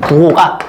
부호가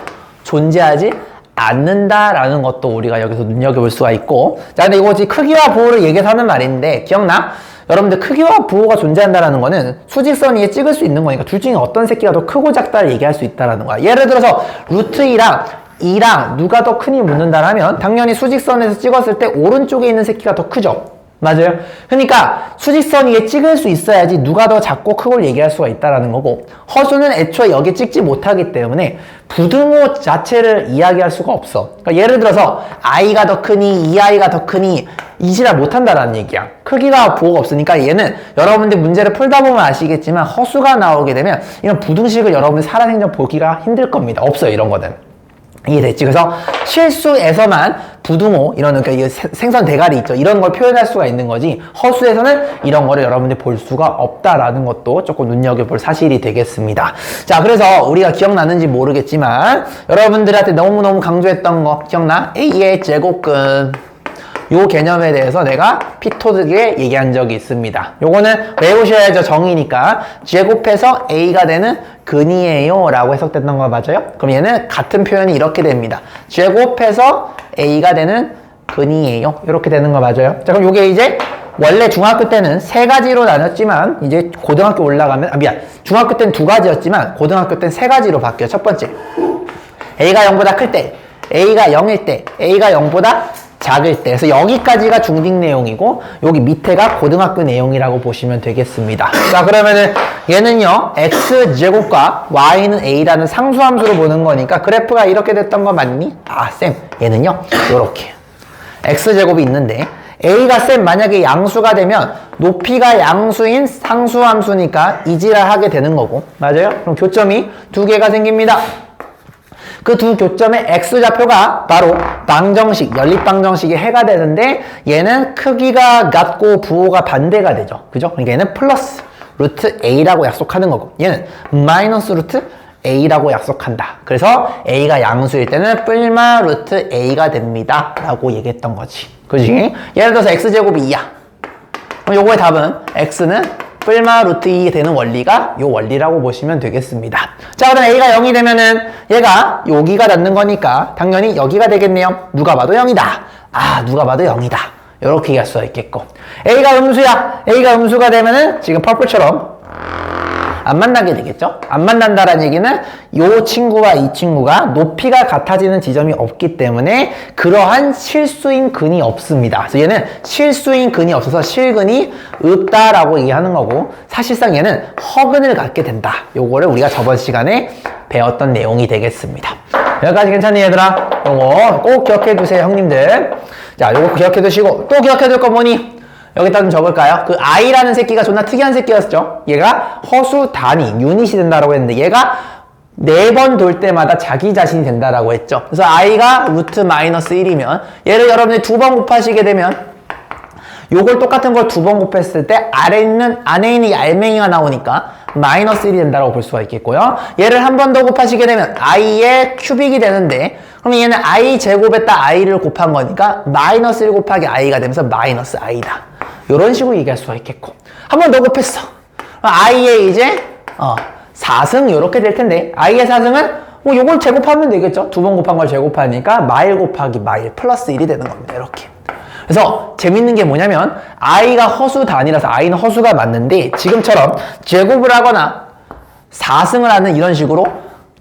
존재하지 않는다라는 것도 우리가 여기서 눈여겨볼 수가 있고, 자, 근데 이거 크기와 부호를 얘기해서 하는 말인데 기억나? 여러분들 크기와 부호가 존재한다는 거는 수직선 위에 찍을 수 있는 거니까 둘 중에 어떤 새끼가 더 크고 작다를 얘기할 수 있다는 거야. 예를 들어서 루트 2랑 2랑 누가 더 크니 묻는다라면 당연히 수직선에서 찍었을 때 오른쪽에 있는 새끼가 더 크죠. 맞아요? 그러니까 수직선 위에 찍을 수 있어야지 누가 더 작고 크고를 얘기할 수가 있다는 거고, 허수는 애초에 여기 찍지 못하기 때문에 부등호 자체를 이야기할 수가 없어. 그러니까 예를 들어서 i가 더 크니 이 아이가 더 크니 이지라 못한다라는 얘기야. 크기가 부호가 없으니까 얘는 여러분들 문제를 풀다 보면 아시겠지만 허수가 나오게 되면 이런 부등식을 여러분들 살아생전 보기가 힘들 겁니다. 없어요, 이런 거는. 이해됐지? 그래서 실수에서만 부등호, 이런, 그러니까 생선 대가리 있죠. 이런 걸 표현할 수가 있는 거지, 허수에서는 이런 거를 여러분들이 볼 수가 없다라는 것도 조금 눈여겨볼 사실이 되겠습니다. 자, 그래서 우리가 기억나는지 모르겠지만 여러분들한테 너무너무 강조했던 거 기억나? A의 제곱근, 요 개념에 대해서 내가 피토드에 얘기한 적이 있습니다. 요거는 외우셔야죠. 정의니까. 제곱해서 A가 되는 근이에요 라고 해석됐던 거 맞아요? 그럼 얘는 같은 표현이 이렇게 됩니다. 제곱해서 A가 되는 근이에요. 이렇게 되는 거 맞아요? 자, 그럼 요게 이제 원래 중학교 때는 세 가지로 나눴지만 이제 고등학교 올라가면, 중학교 때는 두 가지였지만 고등학교 때는 세 가지로 바뀌어요. 첫 번째, A가 0보다 클 때, A가 0일 때, A가 0보다 작을 때. 그래서 여기까지가 중딩 내용이고 여기 밑에가 고등학교 내용이라고 보시면 되겠습니다. 자, 그러면은 얘는요 x제곱과 y는 a라는 상수함수로 보는 거니까 그래프가 이렇게 됐던 거 맞니? 쌤, 얘는요 요렇게 x제곱이 있는데 a가 쌤 만약에 양수가 되면 높이가 양수인 상수함수니까 이지랄하게 되는 거고, 맞아요? 그럼 교점이 두 개가 생깁니다. 그 두 교점의 x좌표가 바로 방정식, 연립방정식의 해가 되는데 얘는 크기가 같고 부호가 반대가 되죠. 그죠? 그러니까 얘는 플러스 루트 a라고 약속하는 거고 얘는 마이너스 루트 a라고 약속한다. 그래서 a가 양수일 때는 뿔마 루트 a가 됩니다 라고 얘기했던 거지. 그지? 예를 들어서 x제곱이 2야. 그럼 요거의 답은 x는 뿔마 루트 2 되는 원리가 요 원리라고 보시면 되겠습니다. 자, 그럼 a가 0이 되면은 얘가 여기가 닿는 거니까 당연히 여기가 되겠네요. 누가 봐도 0이다. 누가 봐도 0이다. 이렇게 얘기할 수가 있겠고, a가 음수야. a가 음수가 되면은 지금 퍼플처럼 안 만나게 되겠죠? 안 만난다라는 얘기는 이 친구와 이 친구가 높이가 같아지는 지점이 없기 때문에 그러한 실수인 근이 없습니다. 그래서 얘는 실수인 근이 없어서 실근이 없다라고 얘기하는 거고, 사실상 얘는 허근을 갖게 된다. 요거를 우리가 저번 시간에 배웠던 내용이 되겠습니다. 여기까지 괜찮니 얘들아? 요거 꼭 기억해 두세요, 형님들. 자, 요거 기억해 두시고 또 기억해 둘 거 뭐니? 여기다 좀 적을까요? 그 i라는 새끼가 존나 특이한 새끼였죠. 얘가 허수 단위, 유닛이 된다라고 했는데 얘가 4번 돌 때마다 자기 자신이 된다라고 했죠. 그래서 i가 루트 마이너스 1이면 얘를 여러분들이 2번 곱하시게 되면 요걸 똑같은 걸 2번 곱했을 때 안에 있는 이 알맹이가 나오니까 마이너스 1이 된다고 볼 수가 있겠고요. 얘를 한 번 더 곱하시게 되면 i의 큐빅이 되는데, 그럼 얘는 i 제곱에다 i를 곱한 거니까 마이너스 1 곱하기 i가 되면서 마이너스 i다. 이런 식으로 얘기할 수가 있겠고, 한 번 더 곱했어. i의 이제 4승 이렇게 될 텐데 i의 4승은 뭐 요걸 제곱하면 되겠죠. 2번 곱한 걸 제곱하니까 마일 곱하기 마일 플러스 1이 되는 겁니다. 이렇게. 그래서 재밌는 게 뭐냐면 i가 허수 단위라서 i는 허수가 맞는데 지금처럼 제곱을 하거나 4승을 하는 이런 식으로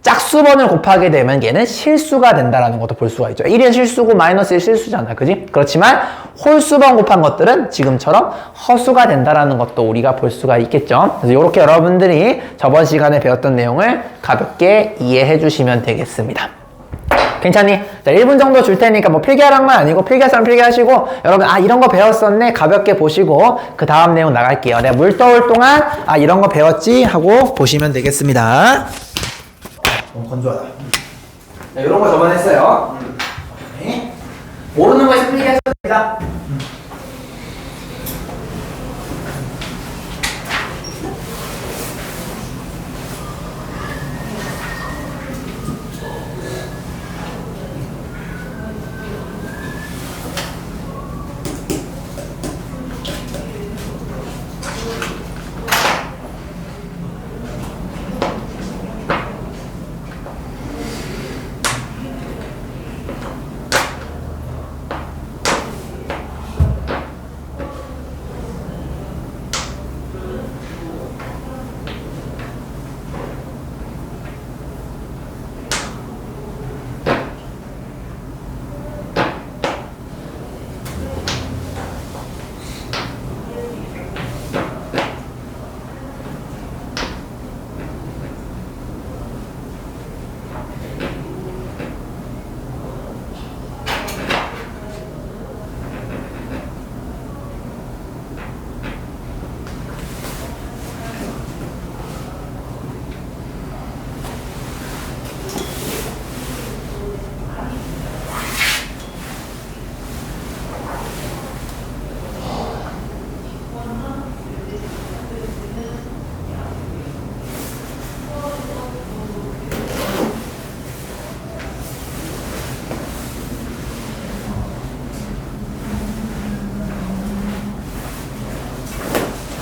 짝수번을 곱하게 되면 얘는 실수가 된다는 것도 볼 수가 있죠. 1은 실수고 마이너스 1 실수잖아. 그지? 그렇지만 홀수번 곱한 것들은 지금처럼 허수가 된다는 것도 우리가 볼 수가 있겠죠. 그래서 이렇게 여러분들이 저번 시간에 배웠던 내용을 가볍게 이해해 주시면 되겠습니다. 괜찮니? 자, 1분 정도 줄 테니까 뭐 필기하란 건 아니고 필기할 사람 필기하시고, 여러분 이런 거 배웠었네 가볍게 보시고 그 다음 내용 나갈게요. 내가 물 떠올 동안 이런 거 배웠지 하고 보시면 되겠습니다. 너무 건조하다. 자, 이런 거 저번에 했어요. 네. 모르는 거 있으면 필기하셔도 됩니다.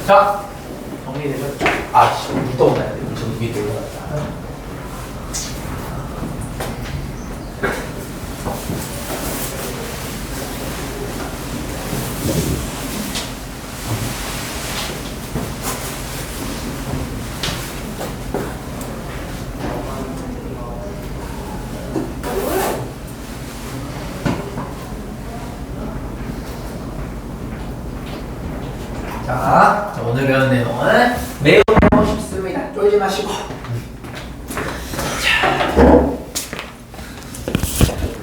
자, 정리되셨죠? 아, 물 떠오나야 돼. 저 위에 올라갔다. 자, 오늘 배운 내용은 매우 쉽습니다. 쫄지 마시고.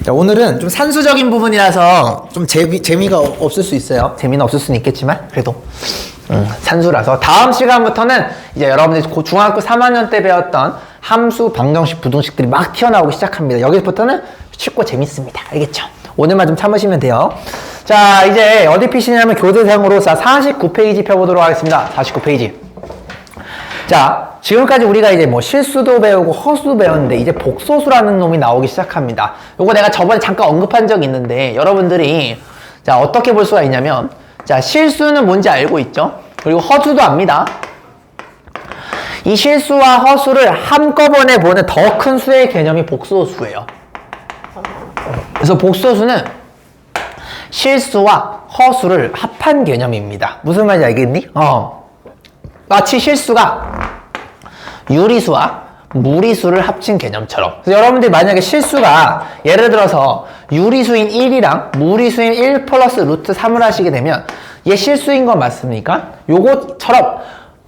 자, 오늘은 좀 산수적인 부분이라서 좀 재미가 없을 수 있어요. 재미는 없을 수는 있겠지만 그래도 산수라서 다음 시간부터는 이제 여러분들이 중학교 3학년 때 배웠던 함수, 방정식, 부등식들이 막 튀어나오기 시작합니다. 여기서부터는 쉽고 재밌습니다. 알겠죠? 오늘만 좀 참으시면 돼요. 자, 이제 어디 피시냐면 교재상으로 49페이지 펴보도록 하겠습니다. 49페이지. 자, 지금까지 우리가 이제 뭐 실수도 배우고 허수도 배웠는데 이제 복소수라는 놈이 나오기 시작합니다. 요거 내가 저번에 잠깐 언급한 적이 있는데 여러분들이 자, 어떻게 볼 수가 있냐면 자, 실수는 뭔지 알고 있죠? 그리고 허수도 압니다. 이 실수와 허수를 한꺼번에 보는 더 큰 수의 개념이 복소수예요. 그래서 복소수는 실수와 허수를 합한 개념입니다. 무슨 말인지 알겠니? 마치 실수가 유리수와 무리수를 합친 개념처럼. 그래서 여러분들이 만약에 실수가 예를 들어서 유리수인 1이랑 무리수인 1 플러스 루트 3을 하시게 되면 얘 실수인 건 맞습니까? 요것처럼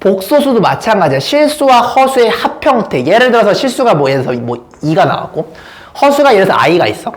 복소수도 마찬가지야. 실수와 허수의 합형태. 예를 들어서 실수가 예를 들어서 2가 나왔고 허수가 예를 들어서 i가 있어.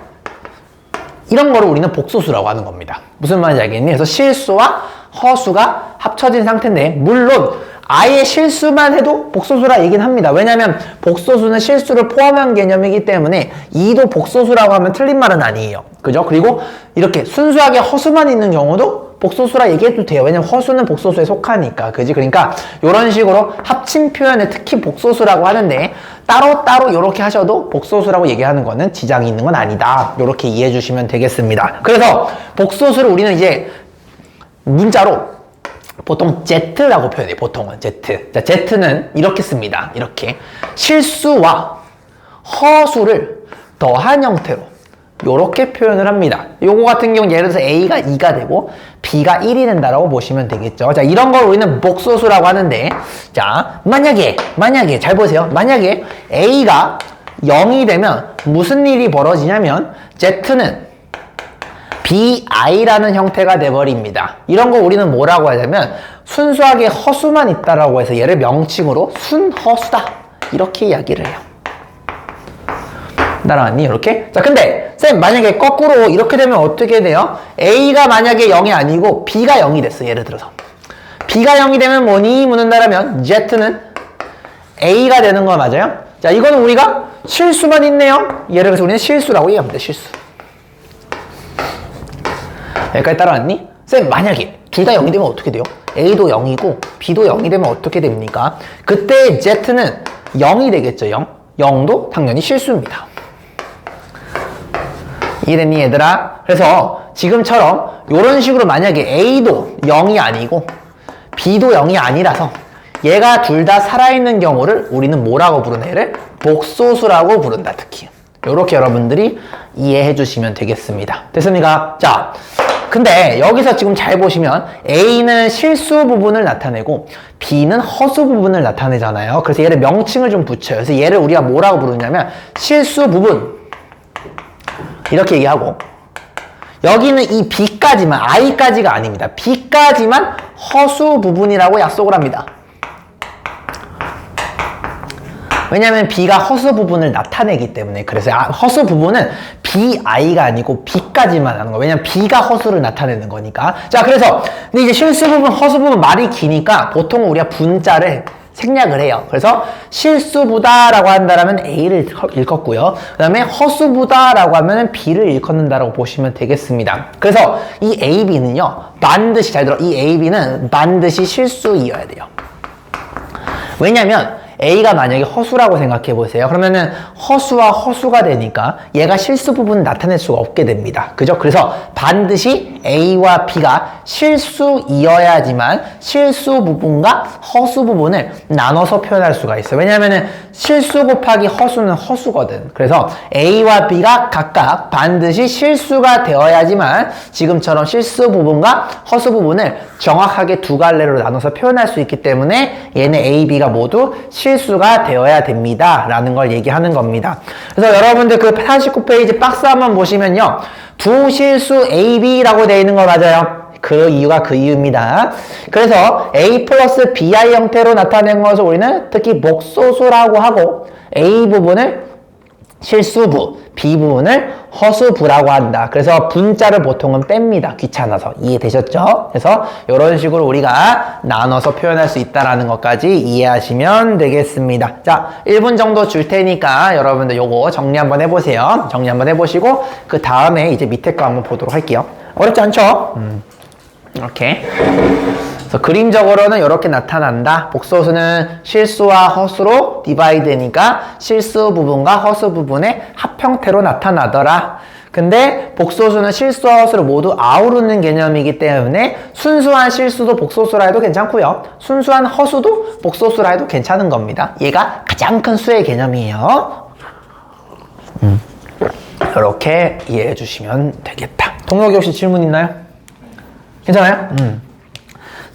이런 거를 우리는 복소수라고 하는 겁니다. 무슨 말인지 알겠니? 그래서 실수와 허수가 합쳐진 상태인데 물론 아예 실수만 해도 복소수라 얘기는 합니다. 왜냐하면 복소수는 실수를 포함한 개념이기 때문에 2도 복소수라고 하면 틀린 말은 아니에요. 그죠? 그리고 이렇게 순수하게 허수만 있는 경우도 복소수라 얘기해도 돼요. 왜냐면 허수는 복소수에 속하니까. 그지? 그러니까 이런 식으로 합친 표현을 특히 복소수라고 하는데 따로따로 이렇게 하셔도 복소수라고 얘기하는 거는 지장이 있는 건 아니다. 이렇게 이해해 주시면 되겠습니다. 그래서 복소수를 우리는 이제 문자로 보통 Z라고 표현해요. 보통은 Z. 자, Z는 이렇게 씁니다. 이렇게 실수와 허수를 더한 형태로 요렇게 표현을 합니다. 요거 같은 경우 예를 들어서 A가 2가 되고 B가 1이 된다라고 보시면 되겠죠. 자, 이런 걸 우리는 복소수라고 하는데 자, 만약에 잘 보세요. 만약에 A가 0이 되면 무슨 일이 벌어지냐면 Z는 BI라는 형태가 돼버립니다. 이런 거 우리는 뭐라고 하냐면 순수하게 허수만 있다라고 해서 얘를 명칭으로 순허수다 이렇게 이야기를 해요. 따라왔니? 이렇게? 자, 근데 쌤 만약에 거꾸로 이렇게 되면 어떻게 돼요? A가 만약에 0이 아니고 B가 0이 됐어. 예를 들어서 B가 0이 되면 뭐니? 묻는다라면 Z는 A가 되는 거 맞아요? 자, 이거는 우리가 실수만 있네요. 예를 들어서 우리는 실수라고 얘기합니다. 실수. 여기까지 따라왔니? 쌤 만약에 둘 다 0이 되면 어떻게 돼요? A도 0이고 B도 0이 되면 어떻게 됩니까? 그때 Z는 0이 되겠죠. 0. 0도 당연히 실수입니다. 이해됐니 얘들아? 그래서 지금처럼 이런 식으로 만약에 A도 0이 아니고 B도 0이 아니라서 얘가 둘 다 살아있는 경우를 우리는 뭐라고 부르는 애를 복소수라고 부른다. 특히 이렇게 여러분들이 이해해 주시면 되겠습니다. 됐습니까? 자, 근데 여기서 지금 잘 보시면 A는 실수 부분을 나타내고 B는 허수 부분을 나타내잖아요. 그래서 얘를 명칭을 좀 붙여요. 그래서 얘를 우리가 뭐라고 부르냐면 실수 부분 이렇게 얘기하고 여기는 이 B까지만 I까지가 아닙니다. B까지만 허수 부분이라고 약속을 합니다. 왜냐면 B가 허수 부분을 나타내기 때문에. 그래서 허수 부분은 BI가 아니고 B까지만 하는 거예요. 왜냐면 B가 허수를 나타내는 거니까. 자, 그래서 근데 이제 실수 부분, 허수 부분 말이 기니까 보통 우리가 분자를 생략을 해요. 그래서 실수부다라고 한다라면 A를 일컫고요. 그 다음에 허수부다라고 하면 B를 일컫는다라고 보시면 되겠습니다. 그래서 이 A, B는요, 반드시 잘 들어. 이 A, B는 반드시 실수이어야 돼요. 왜냐면 A가 만약에 허수라고 생각해 보세요. 그러면은 허수와 허수가 되니까 얘가 실수 부분 나타낼 수가 없게 됩니다. 그죠? 그래서 반드시 A와 B가 실수이어야지만 실수 부분과 허수 부분을 나눠서 표현할 수가 있어요. 왜냐하면은 실수 곱하기 허수는 허수거든. 그래서 A와 B가 각각 반드시 실수가 되어야지만 지금처럼 실수 부분과 허수 부분을 정확하게 두 갈래로 나눠서 표현할 수 있기 때문에 얘는 A, B가 모두 실수가 되어야 됩니다. 라는 걸 얘기하는 겁니다. 그래서 여러분들 그 49페이지 박스 한번 보시면요. 두 실수 A, B라고 되어 있는 거 맞아요. 그 이유가 그 이유입니다. 그래서 A 플러스 BI 형태로 나타낸 것을 우리는 특히 목소수라고 하고 A 부분을 실수부, B 부분을 허수부라고 한다. 그래서 분자를 보통은 뺍니다. 귀찮아서. 이해되셨죠? 그래서 이런 식으로 우리가 나눠서 표현할 수 있다는 것까지 이해하시면 되겠습니다. 자, 1분 정도 줄 테니까 여러분들 요거 정리 한번 해보세요. 정리 한번 해보시고 그 다음에 이제 밑에 거 한번 보도록 할게요. 어렵지 않죠? 이렇게. 그래서 그림적으로는 이렇게 나타난다. 복소수는 실수와 허수로 디바이드니까 실수 부분과 허수 부분의 합형태로 나타나더라. 근데 복소수는 실수와 허수를 모두 아우르는 개념이기 때문에 순수한 실수도 복소수라 해도 괜찮고요. 순수한 허수도 복소수라 해도 괜찮은 겁니다. 얘가 가장 큰 수의 개념이에요. 이렇게 이해해 주시면 되겠다. 동혁이 혹시 질문 있나요? 괜찮아요?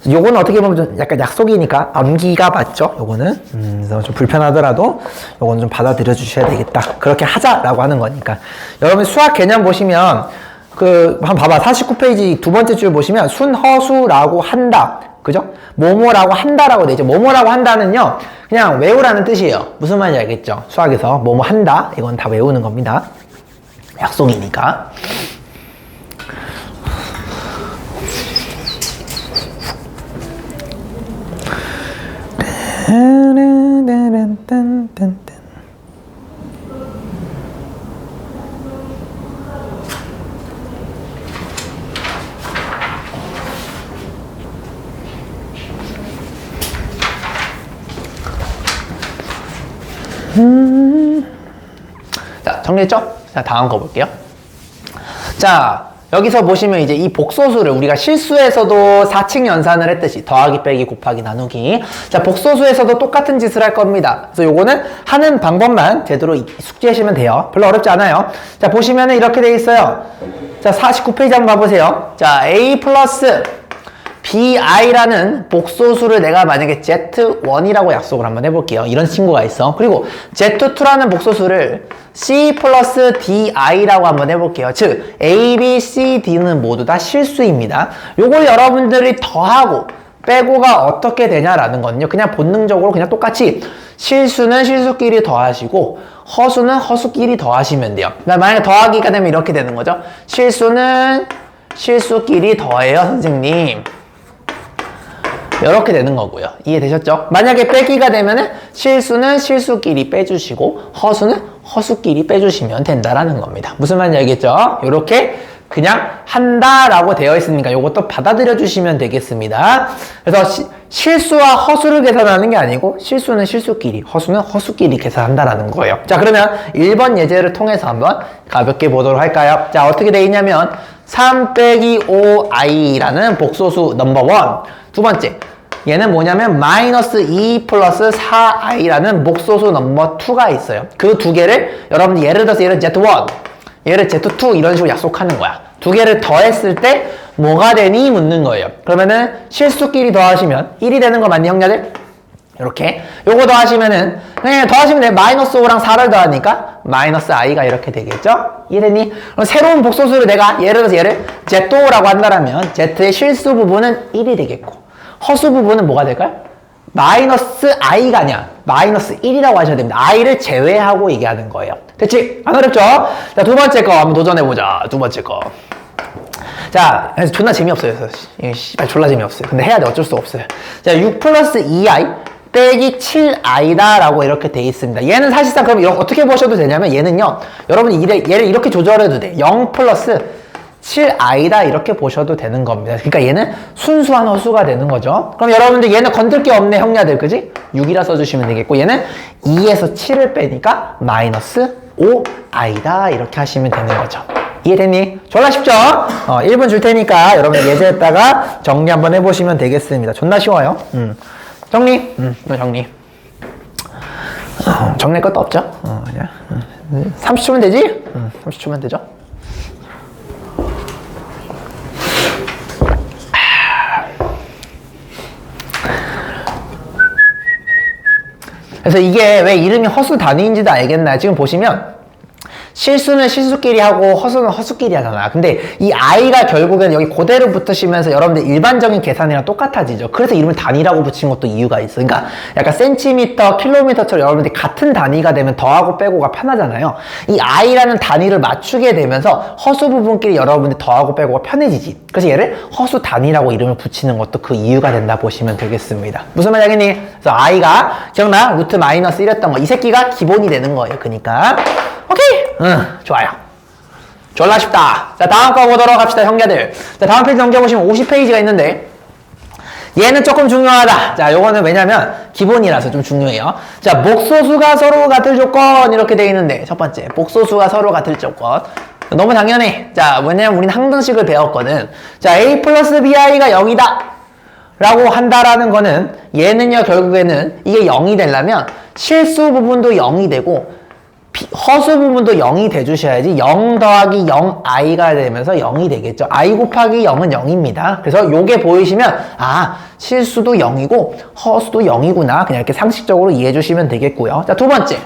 요거는 어떻게 보면 좀 약간 약속이니까 암기가 맞죠? 요거는 그래서 좀 불편하더라도 요거는 좀 받아들여 주셔야 되겠다. 그렇게 하자라고 하는 거니까. 여러분 수학 개념 보시면 그 한번 봐봐. 49페이지 두 번째 줄 보시면 순허수라고 한다. 그죠? 뭐뭐라고 한다라고 되죠. 뭐뭐라고 한다는요. 그냥 외우라는 뜻이에요. 무슨 말인지 알겠죠? 수학에서 뭐뭐 한다. 이건 다 외우는 겁니다. 약속이니까. 자, 정리했죠? 자, 다음 거 볼게요. 자, 여기서 보시면 이제 이 복소수를 우리가 실수에서도 4층 연산을 했듯이 더하기 빼기 곱하기 나누기. 자, 복소수에서도 똑같은 짓을 할 겁니다. 그래서 요거는 하는 방법만 제대로 숙지하시면 돼요. 별로 어렵지 않아요. 자, 보시면은 이렇게 돼 있어요. 자, 49페이지 한번 봐보세요. 자, A 플러스 bi라는 복소수를 내가 만약에 z1이라고 약속을 한번 해볼게요. 이런 친구가 있어. 그리고 z2라는 복소수를 c 플러스 di라고 한번 해볼게요. 즉 a, b, c, d는 모두 다 실수입니다. 요걸 여러분들이 더하고 빼고가 어떻게 되냐라는 거는요. 그냥 본능적으로 그냥 똑같이 실수는 실수끼리 더하시고 허수는 허수끼리 더하시면 돼요. 그러니까 만약에 더하기가 되면 이렇게 되는 거죠. 실수는 실수끼리 더해요, 선생님. 이렇게 되는 거고요. 이해되셨죠? 만약에 빼기가 되면은 실수는 실수끼리 빼주시고 허수는 허수끼리 빼주시면 된다라는 겁니다. 무슨 말인지 알겠죠? 이렇게 그냥 한다라고 되어 있으니까 이것도 받아들여 주시면 되겠습니다. 그래서 실수와 허수를 계산하는 게 아니고 실수는 실수끼리, 허수는 허수끼리 계산한다라는 거예요. 자, 그러면 1번 예제를 통해서 한번 가볍게 보도록 할까요? 자, 어떻게 돼 있냐면 3 빼기 5i라는 복소수 넘버 1. 두 번째, 얘는 뭐냐면 마이너스 2 플러스 4i라는 목소수 넘버 2가 있어요. 그 두 개를 여러분 예를 들어서 얘를 Z1, 얘를 Z2 이런 식으로 약속하는 거야. 두 개를 더했을 때 뭐가 되니 묻는 거예요. 그러면은 실수끼리 더하시면 1이 되는 거 맞니 형제들? 이렇게 요거 더하시면은 그냥 더하시면 돼. 마이너스 5랑 4를 더하니까 마이너스 i가 이렇게 되겠죠? 이해되니? 그럼 새로운 복소수를 내가 예를 들어서 얘를 Z5라고 한다면 Z의 실수 부분은 1이 되겠고 허수 부분은 뭐가 될까요? 마이너스 i가 아니야. 마이너스 1이라고 하셔야 됩니다. i를 제외하고 얘기하는 거예요. 됐지? 안 어렵죠? 자, 두 번째 거 한번 도전해보자. 두 번째 거. 자, 존나 재미없어요. 씨발 졸라 재미없어요. 근데 해야 돼. 어쩔 수 없어요. 자, 6 플러스 2i 빼기 7i다 라고 이렇게 돼 있습니다. 얘는 사실상 그럼 어떻게 보셔도 되냐면 얘는요. 여러분이 얘를 이렇게 조절해도 돼. 0 플러스 7i다 이렇게 보셔도 되는 겁니다. 그러니까 얘는 순수한 허수가 되는 거죠. 그럼 여러분들 얘는 건들 게 없네 형냐들 그지? 6이라 써주시면 되겠고 얘는 2에서 7을 빼니까 마이너스 5i다 이렇게 하시면 되는 거죠. 이해됐니? 졸라 쉽죠? 1분 줄 테니까 여러분 예제에다가 정리 한번 해보시면 되겠습니다. 존나 쉬워요. 정리? 정리. 정리할 것도 없죠? 그냥 30초면 되지? 30초면 되죠? 그래서 이게 왜 이름이 허수 단위인지도 알겠나요? 지금 보시면 실수는 실수끼리 하고 허수는 허수끼리 하잖아. 근데 이 i가 결국엔 여기 그대로 붙으시면서 여러분들 일반적인 계산이랑 똑같아지죠. 그래서 이름을 단위라고 붙인 것도 이유가 있어. 그러니까 약간 센티미터, 킬로미터처럼 여러분들이 같은 단위가 되면 더하고 빼고가 편하잖아요. 이 i라는 단위를 맞추게 되면서 허수 부분끼리 여러분들이 더하고 빼고가 편해지지. 그래서 얘를 허수 단위라고 이름을 붙이는 것도 그 이유가 된다 보시면 되겠습니다. 무슨 말이겠니? 그래서 i가 기억나? 루트 마이너스 1이었던 거. 이 새끼가 기본이 되는 거예요. 그러니까 오케이. 좋아요. 졸라 쉽다. 자, 다음 거 보도록 합시다, 형제들. 자, 다음 페이지 넘겨보시면 50페이지가 있는데, 얘는 조금 중요하다. 자, 요거는 왜냐면, 기본이라서 좀 중요해요. 자, 목소수가 서로 같을 조건, 이렇게 돼 있는데, 첫 번째, 목소수가 서로 같을 조건. 너무 당연해. 자, 왜냐면 우린 항등식을 배웠거든. 자, a 플러스 bi가 0이다. 라고 한다라는 거는, 얘는요, 결국에는 이게 0이 되려면, 실수 부분도 0이 되고, 허수 부분도 0이 돼주셔야지 0 더하기 0i가 되면서 0이 되겠죠. i 곱하기 0은 0입니다. 그래서 요게 보이시면 아 실수도 0이고 허수도 0이구나. 그냥 이렇게 상식적으로 이해해 주시면 되겠고요. 자, 두 번째.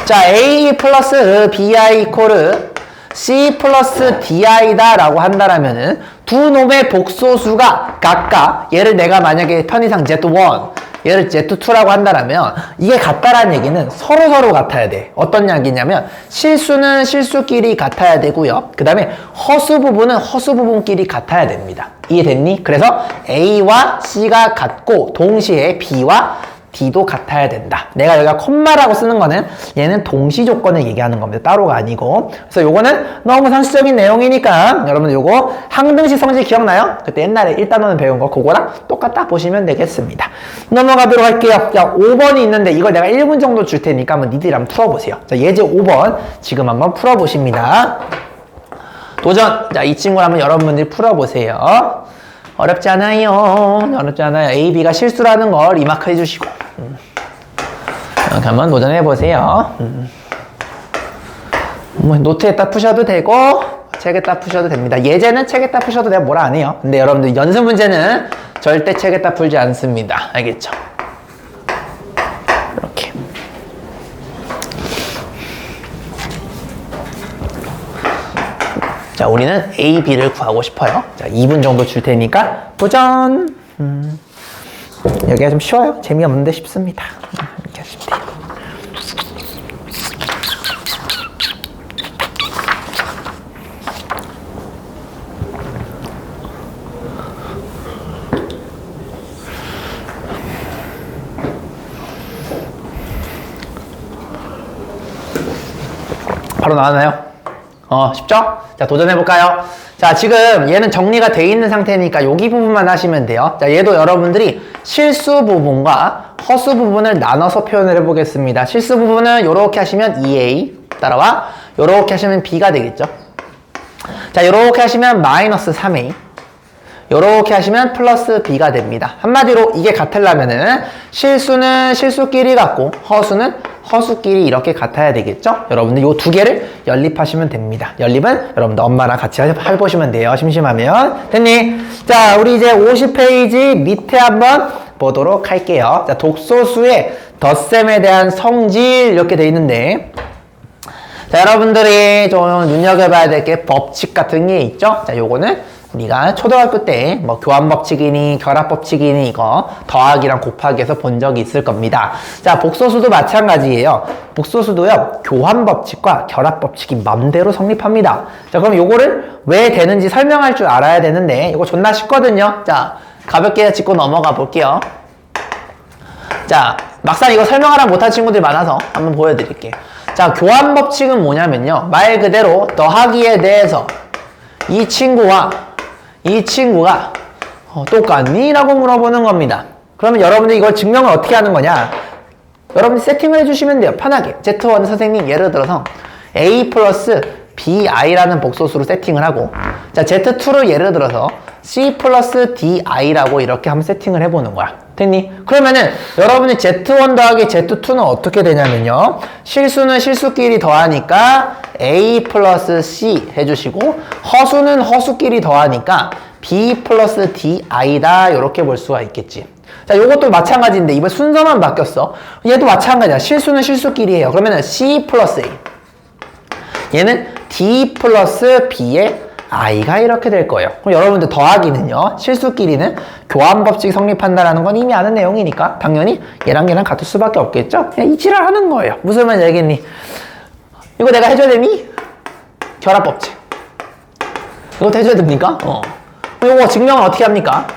자, a 플러스 bi 이코르 c 플러스 di다 라고 한다라면은 두 놈의 복소수가 각각 얘를 내가 만약에 편의상 z1 얘를 Z2라고 한다라면 이게 같다라는 얘기는 서로 같아야 돼. 어떤 이야기냐면 실수는 실수끼리 같아야 되고요. 그 다음에 허수 부분은 허수 부분끼리 같아야 됩니다. 이해됐니? 그래서 A와 C가 같고 동시에 B와 D도 같아야 된다. 내가 여기가 콤마라고 쓰는 거는 얘는 동시 조건을 얘기하는 겁니다. 따로가 아니고. 그래서 요거는 너무 상식적인 내용이니까 여러분들 요거 항등식 성질 기억나요? 그때 옛날에 1단원을 배운 거 그거랑 똑같다 보시면 되겠습니다. 넘어가도록 할게요. 자, 5번이 있는데 이걸 내가 1분 정도 줄 테니까 한번 니들이 한번 풀어보세요. 자, 예제 5번 지금 한번 풀어보십니다. 도전! 자, 이 친구를 한번 여러분들이 풀어보세요. 어렵지 않아요. 어렵지 않아요. A, B가 실수라는 걸 리마크 해주시고. 이렇게 한번 도전해보세요. 뭐 노트에다 푸셔도 되고, 책에다 푸셔도 됩니다. 예제는 책에다 푸셔도 내가 뭐라 안 해요. 근데 여러분들 연습 문제는 절대 책에다 풀지 않습니다. 알겠죠? 이렇게. 자, 우리는 A, B를 구하고 싶어요. 자, 2분 정도 줄 테니까 도전! 여기가 좀 쉬워요. 재미없는데 쉽습니다. 이렇게 하시면 돼요. 바로 나왔나요? 쉽죠? 자, 도전해볼까요? 자, 지금 얘는 정리가 돼 있는 상태니까 여기 부분만 하시면 돼요. 자, 얘도 여러분들이 실수 부분과 허수 부분을 나눠서 표현을 해보겠습니다. 실수 부분은 요렇게 하시면 2a 따라와 요렇게 하시면 b가 되겠죠. 자, 요렇게 하시면 마이너스 3a 요렇게 하시면 플러스 b가 됩니다. 한마디로 이게 같으려면은 실수는 실수끼리 같고 허수는 허수끼리 이렇게 같아야 되겠죠? 여러분들 요 두 개를 연립하시면 됩니다. 연립은 여러분들 엄마랑 같이 해보시면 돼요. 심심하면. 됐니? 자, 우리 이제 50페이지 밑에 한번 보도록 할게요. 자, 독소수의 덧셈에 대한 성질 이렇게 돼 있는데 자, 여러분들이 좀 눈여겨봐야 될 게 법칙 같은 게 있죠? 자, 요거는 우리가 초등학교 때 뭐 교환법칙이니 결합법칙이니 이거 더하기랑 곱하기에서 본 적이 있을 겁니다. 자, 복소수도 마찬가지예요. 복소수도요 교환법칙과 결합법칙이 맘대로 성립합니다. 자, 그럼 요거를 왜 되는지 설명할 줄 알아야 되는데 이거 존나 쉽거든요. 자, 가볍게 짚고 넘어가 볼게요. 자, 막상 이거 설명하라 못한 친구들이 많아서 한번 보여드릴게요. 자, 교환법칙은 뭐냐면요 말 그대로 더하기에 대해서 이 친구가 똑같니? 라고 물어보는 겁니다. 그러면 여러분들 이걸 증명을 어떻게 하는 거냐? 여러분들 세팅을 해주시면 돼요. 편하게. Z1 선생님 예를 들어서 A 플러스 BI라는 복소수로 세팅을 하고, 자, Z2를 예를 들어서 C 플러스 DI라고 이렇게 한번 세팅을 해보는 거야. 됐니? 그러면은 여러분이 Z1 더하기 Z2는 어떻게 되냐면요. 실수는 실수끼리 더하니까 A 플러스 C 해주시고, 허수는 허수끼리 더하니까 B 플러스 DI다. 이렇게 볼 수가 있겠지. 자, 요것도 마찬가지인데 이번 순서만 바뀌었어. 얘도 마찬가지야. 실수는 실수끼리 해요. 그러면은 C 플러스 A. 얘는 D 플러스 B의 I가 이렇게 될 거예요. 그럼 여러분들 더하기는요. 실수끼리는 교환 법칙이 성립한다라는 건 이미 아는 내용이니까 당연히 얘랑 같을 수밖에 없겠죠. 그냥 이 지랄 하는 거예요. 무슨 말인지 알겠니? 이거 내가 해줘야 되니? 결합 법칙. 이것도 해줘야 됩니까? 이거 증명을 어떻게 합니까?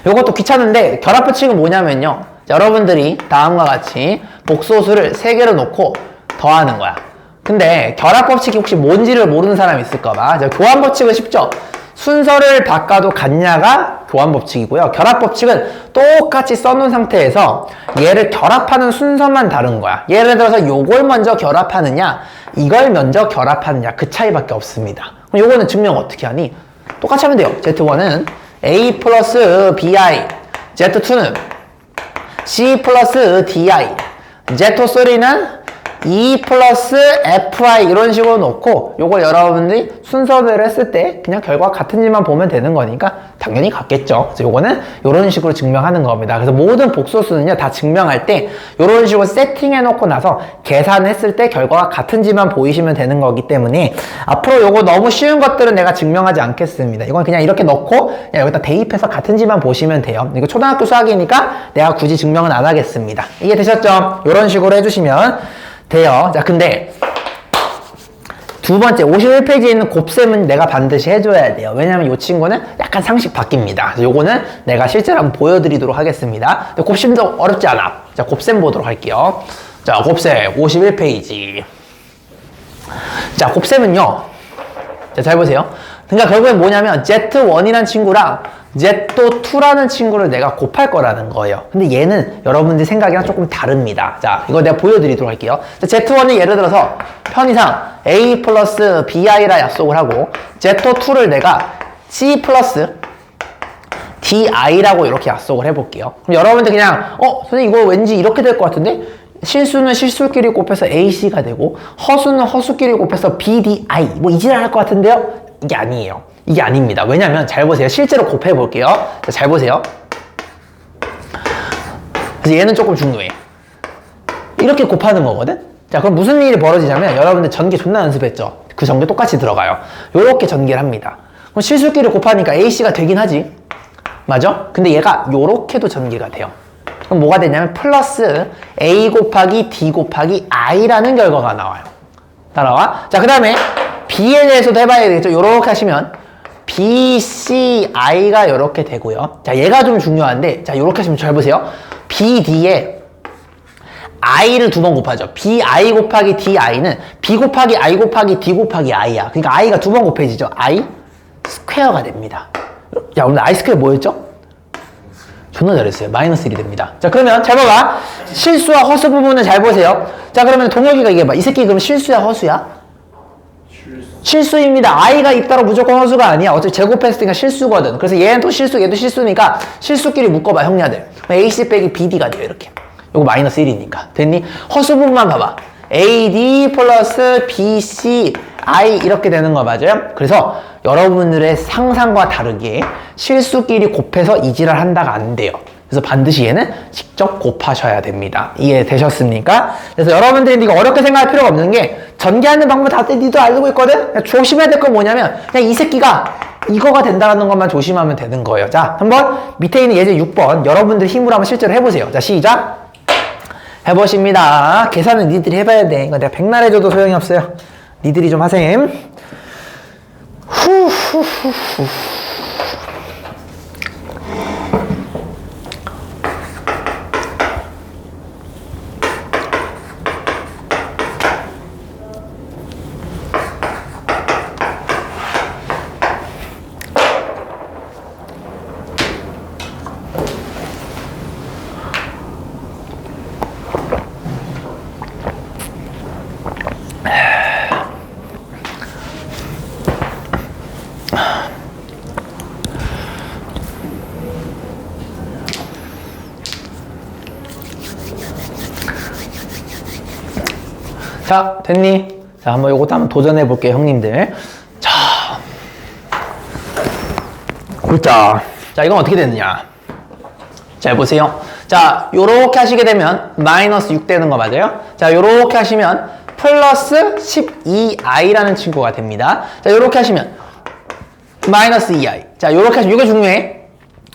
이것도 귀찮은데 결합 법칙은 뭐냐면요. 여러분들이 다음과 같이 복소수를 3개로 놓고 더하는 거야. 근데 결합 법칙이 혹시 뭔지를 모르는 사람이 있을까봐. 교환 법칙은 쉽죠. 순서를 바꿔도 같냐가 교환 법칙이고요. 결합 법칙은 똑같이 써놓은 상태에서 얘를 결합하는 순서만 다른 거야. 예를 들어서 요걸 먼저 결합하느냐, 이걸 먼저 결합하느냐, 그 차이밖에 없습니다. 그럼 요거는 증명 어떻게 하니? 똑같이 하면 돼요. Z1은 A 플러스 BI, Z2는 C 플러스 DI, Z3는 E 플러스 FI 이런 식으로 놓고 요걸 여러분들이 순서대로 했을 때 그냥 결과가 같은지만 보면 되는 거니까 당연히 같겠죠. 그래서 요거는 요런 식으로 증명하는 겁니다. 그래서 모든 복소수는요 다 증명할 때 요런 식으로 세팅해 놓고 나서 계산했을 때 결과가 같은지만 보이시면 되는 거기 때문에 앞으로 요거 너무 쉬운 것들은 내가 증명하지 않겠습니다. 이건 그냥 이렇게 넣고 그냥 여기다 대입해서 같은지만 보시면 돼요. 이거 초등학교 수학이니까 내가 굳이 증명은 안 하겠습니다. 이해되셨죠? 요런 식으로 해주시면 돼요. 자, 근데 두 번째 51페이지에 있는 곱셈은 내가 반드시 해줘야 돼요. 왜냐면 이 친구는 약간 상식 바뀝니다. 그래서 요거는 내가 실제로 한번 보여드리도록 하겠습니다. 근데 곱셈도 어렵지 않아. 자, 곱셈 보도록 할게요. 자, 곱셈 51페이지. 자, 곱셈은요. 자, 잘 보세요. 그러니까 결국엔 뭐냐면 Z1이라는 친구랑 Z2라는 친구를 내가 곱할 거라는 거예요. 근데 얘는 여러분들 생각이랑 조금 다릅니다. 자, 이거 내가 보여드리도록 할게요. 자, Z1은 예를 들어서 편의상 A 플러스 BI라 약속을 하고 Z2를 내가 C 플러스 DI라고 이렇게 약속을 해볼게요. 그럼 여러분들 그냥 선생님 이거 왠지 이렇게 될 것 같은데? 실수는 실수끼리 곱해서 AC가 되고 허수는 허수끼리 곱해서 BDI 뭐 이지랄 할 것 같은데요? 이게 아니에요. 이게 아닙니다. 왜냐면 잘 보세요. 실제로 곱해 볼게요. 자, 잘 보세요. 그래서 얘는 조금 중요해. 이렇게 곱하는 거거든? 자, 그럼 무슨 일이 벌어지냐면 여러분들 전개 존나 연습했죠? 그 전개 똑같이 들어가요. 요렇게 전개를 합니다. 그럼 실수끼리 곱하니까 AC가 되긴 하지. 맞아? 근데 얘가 요렇게도 전개가 돼요. 그럼 뭐가 되냐면 플러스 A 곱하기 D 곱하기 I라는 결과가 나와요. 따라와. 자, 그 다음에 B에 대해서도 해봐야 되겠죠? 요렇게 하시면 B, C, I가 요렇게 되고요. 자, 얘가 좀 중요한데, 자, 요렇게 하시면 잘 보세요. B, D에 I를 두 번 곱하죠. B, I 곱하기 D, I는 B 곱하기 I 곱하기 D 곱하기 I야. 그러니까 I가 두 번 곱해지죠. I 스퀘어가 됩니다. 야, 오늘 I 스퀘어 뭐였죠? 존나 잘했어요. 마이너스 1이 됩니다. 자, 그러면 잘 봐봐. 실수와 허수 부분을 잘 보세요. 자, 그러면 동혁이가 얘기해봐. 이 새끼 그럼 실수야, 허수야? 실수입니다. I가 있다고 무조건 허수가 아니야. 어차피 제곱했으니까 실수거든. 그래서 얘는 또 실수, 얘도 실수니까 실수끼리 묶어봐, 형냐들. AC 빼기 BD가 돼요, 이렇게. 요거 마이너스 1이니까. 됐니? 허수 부분만 봐봐. AD 플러스 BC, I 이렇게 되는 거 맞아요? 그래서 여러분들의 상상과 다르게 실수끼리 곱해서 이지랄 한다가 안 돼요. 그래서 반드시 얘는 직접 곱하셔야 됩니다. 이해되셨습니까? 그래서 여러분들이 이거 어렵게 생각할 필요가 없는 게 전개하는 방법 다 니도 알고 있거든? 조심해야 될 건 뭐냐면 그냥 이 새끼가 이거가 된다는 것만 조심하면 되는 거예요. 자, 한번 밑에 있는 예제 6번 여러분들 힘으로 한번 실제로 해보세요. 자, 시작! 해보십니다. 계산은 니들이 해봐야 돼. 이거 내가 백날 해줘도 소용이 없어요. 니들이 좀 하셈. 후후후후. 자, 됐니? 자, 한번 요것도 한번 도전해 볼게요, 형님들. 자, 굴자. 자, 이건 어떻게 되느냐? 자, 보세요. 자, 요렇게 하시게 되면 마이너스 6 되는 거 맞아요? 자, 요렇게 하시면 플러스 12i라는 친구가 됩니다. 자, 요렇게 하시면 마이너스 2i. 자, 요렇게 하시면 이게 중요해.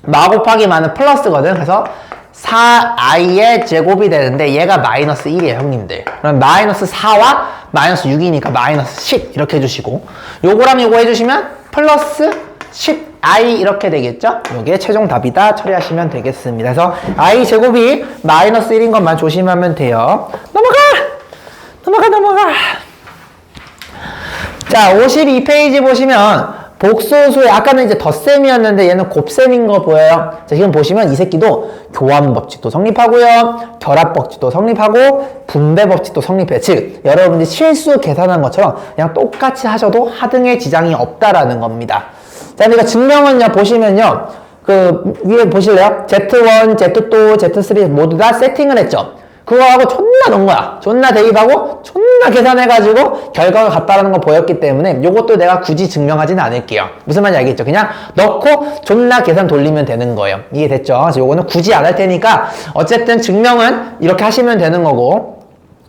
마 곱하기 마는 플러스거든. 그래서 4i의 제곱이 되는데 얘가 마이너스 1이에요, 형님들. 그럼 마이너스 4와 마이너스 6이니까 마이너스 10 이렇게 해주시고 요거랑 요거 해주시면 플러스 10i 이렇게 되겠죠? 요게 최종 답이다 처리하시면 되겠습니다. 그래서 i 제곱이 마이너스 1인 것만 조심하면 돼요. 넘어가. 자, 52페이지 보시면 복소수의 아까는 이제 덧셈이었는데 얘는 곱셈인 거 보여요. 자, 지금 보시면 이 새끼도 교환 법칙도 성립하고요. 결합 법칙도 성립하고 분배 법칙도 성립해요. 즉, 여러분들이 실수 계산한 것처럼 그냥 똑같이 하셔도 하등의 지장이 없다라는 겁니다. 자, 그러니까 증명은요, 보시면요. 그 위에 보실래요? Z1, Z2, Z3 모두 다 세팅을 했죠. 그거하고 존나 넣은 거야. 존나 대입하고 존나 계산해가지고 결과가 같다라는 거 보였기 때문에 요것도 내가 굳이 증명하지는 않을게요. 무슨 말인지 알겠죠? 그냥 넣고 존나 계산 돌리면 되는 거예요. 이해됐죠? 그래서 요거는 굳이 안 할 테니까 어쨌든 증명은 이렇게 하시면 되는 거고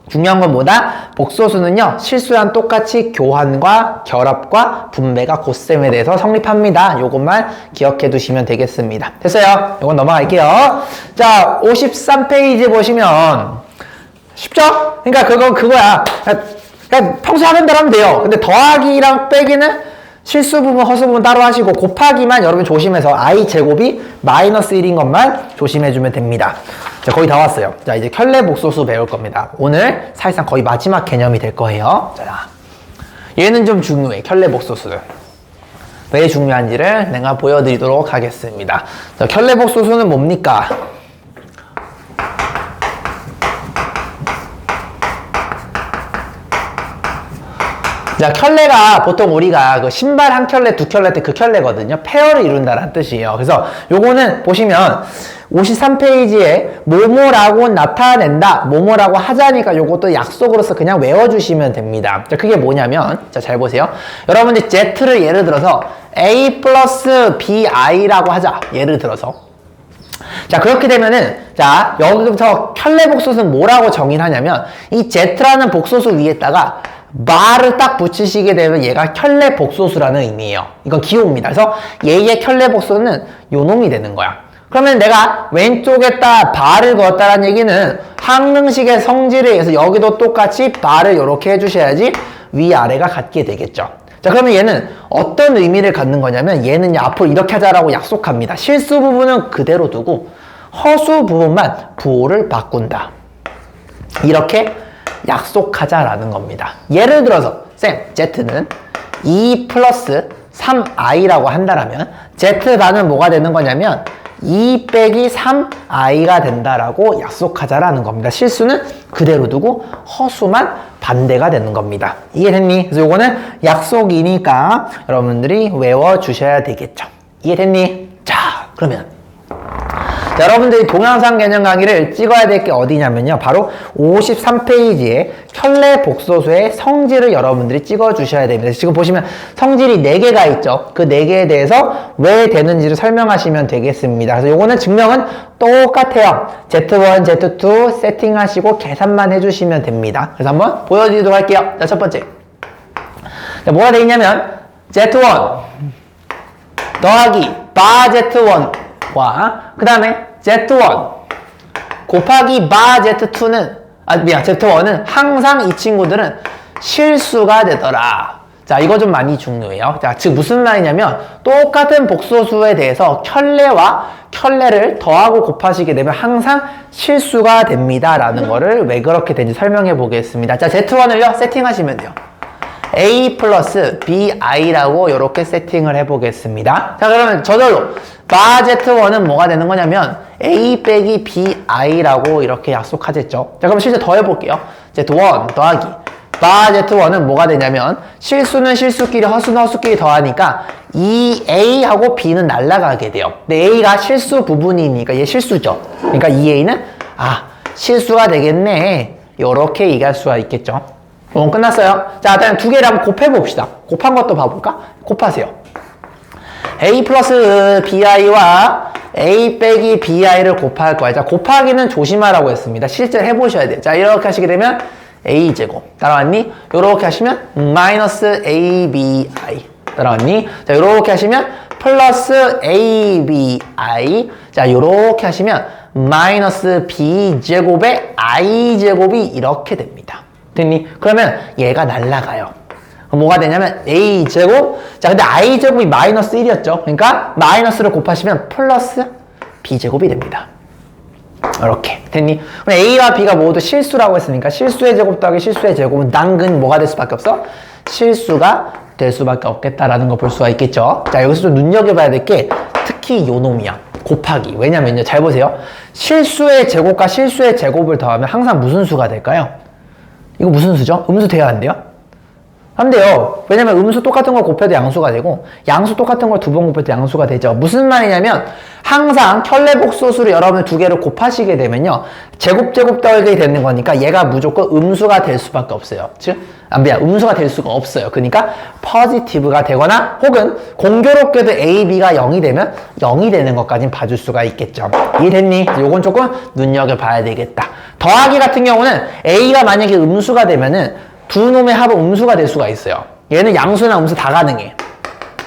중요한 건 뭐다? 복소수는요, 실수랑 똑같이 교환과 결합과 분배가 곱셈에 대해서 성립합니다. 요것만 기억해 두시면 되겠습니다. 됐어요? 요건 넘어갈게요. 자, 53페이지 보시면 쉽죠? 그러니까 그거야. 그냥 평소에 하는 대로 하면 돼요. 근데 더하기랑 빼기는 실수 부분, 허수 부분 따로 하시고 곱하기만 여러분 조심해서 i 제곱이 마이너스 1인 것만 조심해주면 됩니다. 자, 거의 다 왔어요. 자, 이제 켤레 복소수 배울 겁니다. 오늘 사실상 거의 마지막 개념이 될 거예요. 자, 얘는 좀 중요해. 켤레 복소수는. 왜 중요한지를 내가 보여드리도록 하겠습니다. 자, 켤레 복소수는 뭡니까? 자, 켤레가 보통 우리가 그 신발 한 켤레, 두 켤레 때 그 켤레거든요. 페어를 이룬다라는 뜻이에요. 그래서 요거는 보시면 53페이지에 뭐뭐라고 나타낸다, 뭐뭐라고 하자니까 요것도 약속으로서 그냥 외워주시면 됩니다. 자, 그게 뭐냐면, 자, 잘 보세요. 여러분들 Z를 예를 들어서 A 플러스 BI라고 하자. 예를 들어서. 자, 그렇게 되면은, 자, 여기부터 켤레 복소수는 뭐라고 정의를 하냐면, 이 Z라는 복소수 위에다가 말을 딱 붙이시게 되면 얘가 켤레 복소수라는 의미예요. 이건 기호입니다. 그래서 얘의 켤레 복소는 요 놈이 되는 거야. 그러면 내가 왼쪽에다 바를 그었다는 얘기는 항등식의 성질에 의해서 여기도 똑같이 바를 이렇게 해주셔야지 위아래가 같게 되겠죠. 자, 그러면 얘는 어떤 의미를 갖는 거냐면 얘는 앞으로 이렇게 하자라고 약속합니다. 실수 부분은 그대로 두고 허수 부분만 부호를 바꾼다. 이렇게 약속하자라는 겁니다. 예를 들어서 쌤, Z는 2 플러스 3i라고 한다라면 Z반은 뭐가 되는 거냐면 2 빼기 3i가 된다라고 약속하자라는 겁니다. 실수는 그대로 두고 허수만 반대가 되는 겁니다. 이해됐니? 그래서 요거는 약속이니까 여러분들이 외워주셔야 되겠죠. 이해됐니? 자, 그러면 자, 여러분들이 동영상 개념 강의를 찍어야 될 게 어디냐면요. 바로 53페이지에 켤레 복소수의 성질을 여러분들이 찍어주셔야 됩니다. 지금 보시면 성질이 4개가 있죠. 그 4개에 대해서 왜 되는지를 설명하시면 되겠습니다. 그래서 요거는 증명은 똑같아요. Z1, Z2 세팅하시고 계산만 해주시면 됩니다. 그래서 한번 보여드리도록 할게요. 자, 첫 번째. 자, 뭐가 되어 있냐면 Z1 더하기 바 Z1과 그 다음에 Z1 곱하기 바 Z2는 Z1은 항상 이 친구들은 실수가 되더라. 자, 이거 좀 많이 중요해요. 자, 즉 무슨 말이냐면 똑같은 복소수에 대해서 켤레와 켤레를 더하고 곱하시게 되면 항상 실수가 됩니다 라는 거를 왜 그렇게 되는지 설명해 보겠습니다. 자, Z1을요 세팅하시면 돼요. A 플러스 BI라고 이렇게 세팅을 해보겠습니다. 자, 그러면 저절로 바 Z1은 뭐가 되는 거냐면 A 빼기 BI라고 이렇게 약속하겠죠. 자, 그럼 실제 더 해볼게요. Z1 더하기 바 Z1은 뭐가 되냐면 실수는 실수끼리 허수는 허수끼리 더하니까 이 A하고 B는 날아가게 돼요. 근데 A가 실수 부분이니까 얘 실수죠. 그러니까 이 A는 실수가 되겠네. 이렇게 얘기할 수가 있겠죠. 끝났어요. 자, 일단 두 개를 한번 곱해봅시다. 곱한 것도 봐볼까? 곱하세요. a 플러스 bi와 a 빼기 bi를 곱할 거야. 자, 곱하기는 조심하라고 했습니다. 실제로 해보셔야 돼요. 자, 이렇게 하시게 되면 a제곱. 따라왔니? 요렇게 하시면 마이너스 abi. 따라왔니? 자, 요렇게 하시면 플러스 abi. 자, 요렇게 하시면 마이너스 b제곱의 i제곱이 이렇게 됩니다. 됐니? 그러면 얘가 날라가요. 뭐가 되냐면 a제곱. 자, 근데 i제곱이 마이너스 1이었죠. 그러니까 마이너스를 곱하시면 플러스 b제곱이 됩니다. 이렇게 됐니? 그럼 a와 b가 모두 실수라고 했으니까 실수의 제곱 더하기 실수의 제곱은 당근 뭐가 될 수밖에 없어? 실수가 될 수밖에 없겠다라는 걸 볼 수가 있겠죠. 자, 여기서 좀 눈여겨봐야 될 게 특히 요 놈이야. 곱하기. 왜냐면요, 잘 보세요. 실수의 제곱과 실수의 제곱을 더하면 항상 무슨 수가 될까요? 이거 무슨 수죠? 음수 돼야 안 돼요? 안 돼요. 왜냐면 음수 똑같은 걸 곱해도 양수가 되고 양수 똑같은 걸 두 번 곱해도 양수가 되죠. 무슨 말이냐면 항상 혈례복소수를 여러분들 두 개를 곱하시게 되면요, 제곱 더하게 되는 거니까 얘가 무조건 음수가 될 수밖에 없어요. 즉 음수가 될 수가 없어요. 그러니까 포지티브가 되거나 혹은 공교롭게도 a, b가 0이 되면 0이 되는 것까지는 봐줄 수가 있겠죠. 이해됐니? 요건 조금 눈여겨봐야 되겠다. 더하기 같은 경우는 a가 만약에 음수가 되면은 두 놈의 합은 음수가 될 수가 있어요. 얘는 양수나 음수 다 가능해.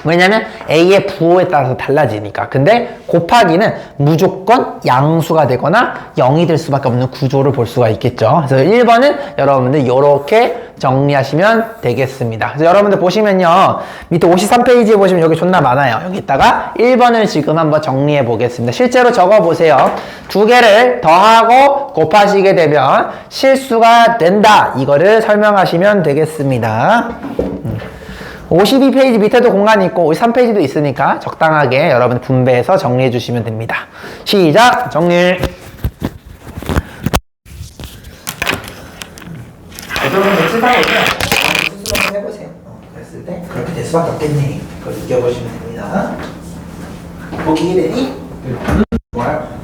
왜냐면 A의 부호에 따라서 달라지니까. 근데 곱하기는 무조건 양수가 되거나 0이 될 수밖에 없는 구조를 볼 수가 있겠죠. 그래서 1번은 여러분들 이렇게 정리하시면 되겠습니다. 그래서 여러분들 보시면요, 밑에 53페이지에 보시면 여기 존나 많아요. 여기다가 1번을 지금 한번 정리해 보겠습니다. 실제로 적어 보세요. 두 개를 더하고 곱하시게 되면 실수가 된다. 이거를 설명하시면 되겠습니다. 52페이지 밑에도 공간이 있고 53페이지도 있으니까 적당하게 여러분 분배해서 정리해 주시면 됩니다. 시작! 정리! 여러분 칠판에 있어요. 스스로 한번 해보세요. 그랬을 때 그렇게 될 수밖에 없겠네. 그걸 느껴보시면 됩니다. 보기 레디? 좋아요.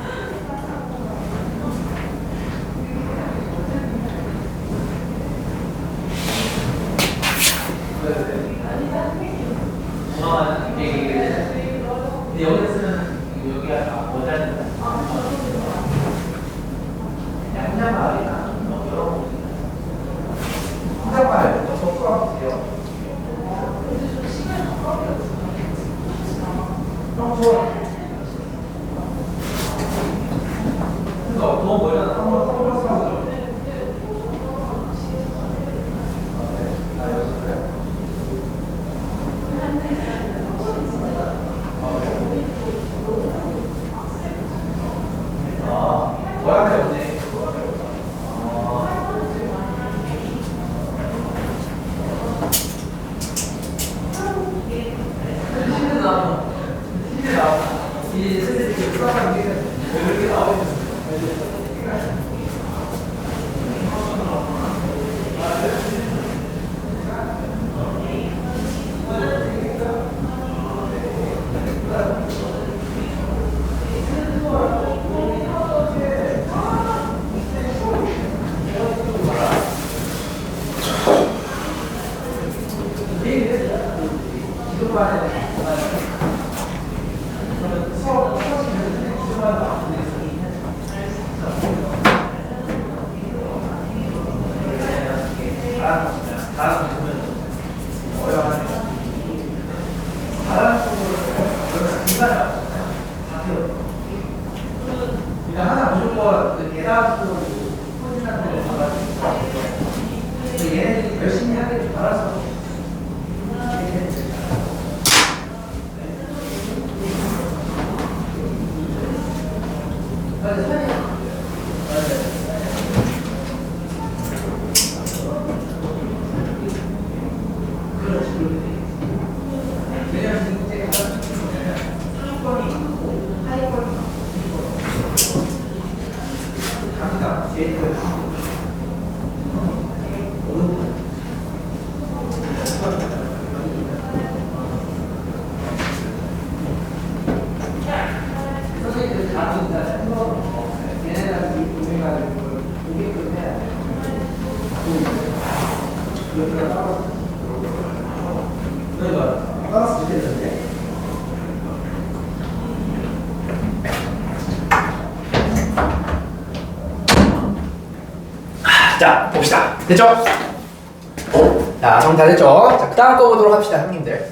여기서 쓰는 여기가 모자란 양자마을이나 양자마을 더 풀어보세요. 더 멀어나 한번 써보세요. 하나 무조건 대답으로 포진하는 걸 봐가지고 얘네들이 열심히 하길 바라서 자, 봅시다. 됐죠? 자, 정리 다 됐죠? 자, 그 다음 거 보도록 합시다, 형님들.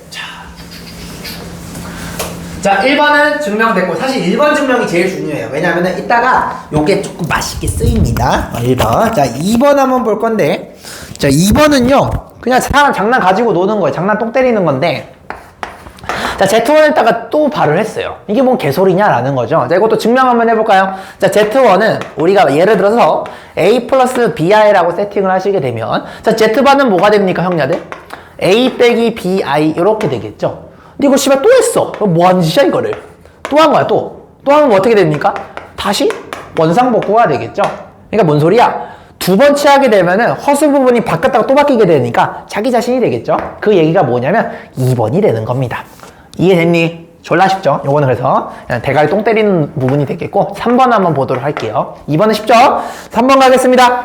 자, 1번은 증명됐고, 사실 1번 증명이 제일 중요해요. 왜냐면은 이따가 요게 조금 맛있게 쓰입니다. 1번. 자, 2번 한번 볼 건데, 자, 2번은요, 그냥 사람 장난 가지고 노는 거예요. 장난 똥 때리는 건데, 자, Z1에다가 또 발을 했어요. 이게 뭔 개소리냐라는 거죠. 자, 이것도 증명 한번 해볼까요? 자, Z1은 우리가 예를 들어서 A 플러스 BI라고 세팅을 하시게 되면, 자, Z반은 뭐가 됩니까, 형냐들? A 빼기 BI, 이렇게 되겠죠? 근데 이거 씨발 또 했어. 뭐 하는 짓이야, 이거를? 또 한 거야, 또. 또 하면 어떻게 됩니까? 다시 원상복구가 되겠죠? 그러니까 뭔 소리야? 두 번 취하게 되면은 허수 부분이 바뀌었다가 또 바뀌게 되니까 자기 자신이 되겠죠? 그 얘기가 뭐냐면 2번이 되는 겁니다. 이해됐니? 졸라 쉽죠? 요거는 그래서 그냥 대가리 똥 때리는 부분이 되겠고 3번 한번 보도록 할게요. 2번은 쉽죠? 3번 가겠습니다.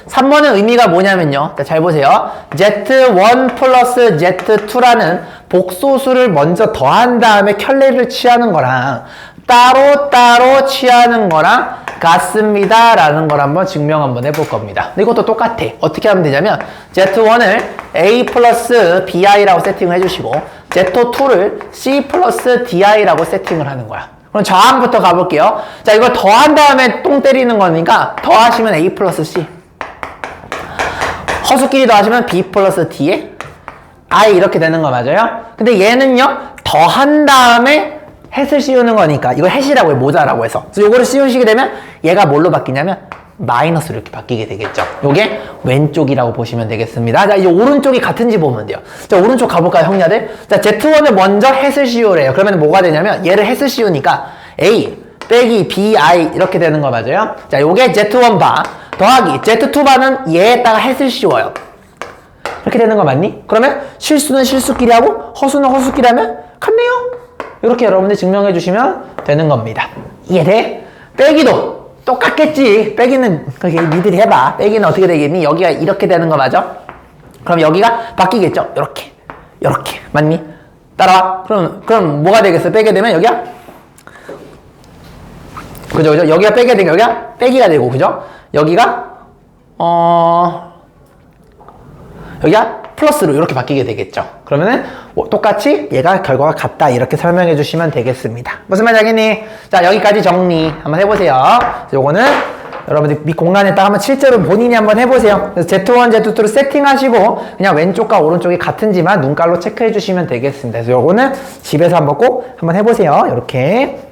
3번의 의미가 뭐냐면요. 자, 잘 보세요. Z1 플러스 Z2라는 복소수를 먼저 더한 다음에 켤레를 취하는 거랑 따로 취하는 거랑 같습니다 라는 걸 한번 증명 한번 해볼 겁니다. 근데 이것도 똑같아. 어떻게 하면 되냐면 Z1을 A 플러스 BI라고 세팅을 해주시고 Z2를 C 플러스 DI라고 세팅을 하는 거야. 그럼 저항부터 가볼게요. 자, 이걸 더한 다음에 똥 때리는 거니까 더하시면 A 플러스 C, 허수끼리 더하시면 B 플러스 D에 I 이렇게 되는 거 맞아요? 근데 얘는요 더한 다음에 햇을 씌우는 거니까 이거 햇이라고 해, 모자라고 해서. 그래서 요거를 씌우시게 되면 얘가 뭘로 바뀌냐면 마이너스로 이렇게 바뀌게 되겠죠. 요게 왼쪽이라고 보시면 되겠습니다. 자, 이제 오른쪽이 같은지 보면 돼요. 자, 오른쪽 가볼까요, 형냐들? 자, Z1을 먼저 햇을 씌우래요. 그러면 뭐가 되냐면 얘를 햇을 씌우니까 A 빼기 BI 이렇게 되는 거 맞아요? 자, 요게 Z1 바 더하기 Z2 바는 얘에다가 햇을 씌워요. 이렇게 되는 거 맞니? 그러면 실수는 실수끼리 하고 허수는 허수끼리 하면 같네요. 이렇게 여러분들 증명해 주시면 되는 겁니다. 이해돼? 빼기도 똑같겠지. 빼기는 그렇게 니들이 해봐. 빼기는 어떻게 되겠니? 여기가 이렇게 되는 거 맞아? 그럼 여기가 바뀌겠죠? 이렇게 맞니? 따라와. 그럼 뭐가 되겠어? 빼게 되면 여기야? 그죠? 여기가 빼게 되면 여기가 빼기가 되고, 그죠? 여기가 여기가 플러스로 이렇게 바뀌게 되겠죠. 그러면은 똑같이 얘가 결과가 같다 이렇게 설명해 주시면 되겠습니다. 무슨 말인지 알겠니? 자, 여기까지 정리 한번 해보세요. 요거는 여러분들 밑 공간에다가 한번 실제로 본인이 한번 해보세요. 그래서 Z1, Z2로 세팅하시고 그냥 왼쪽과 오른쪽이 같은지만 눈깔로 체크해 주시면 되겠습니다. 그래서 요거는 집에서 한번 꼭 한번 해보세요. 이렇게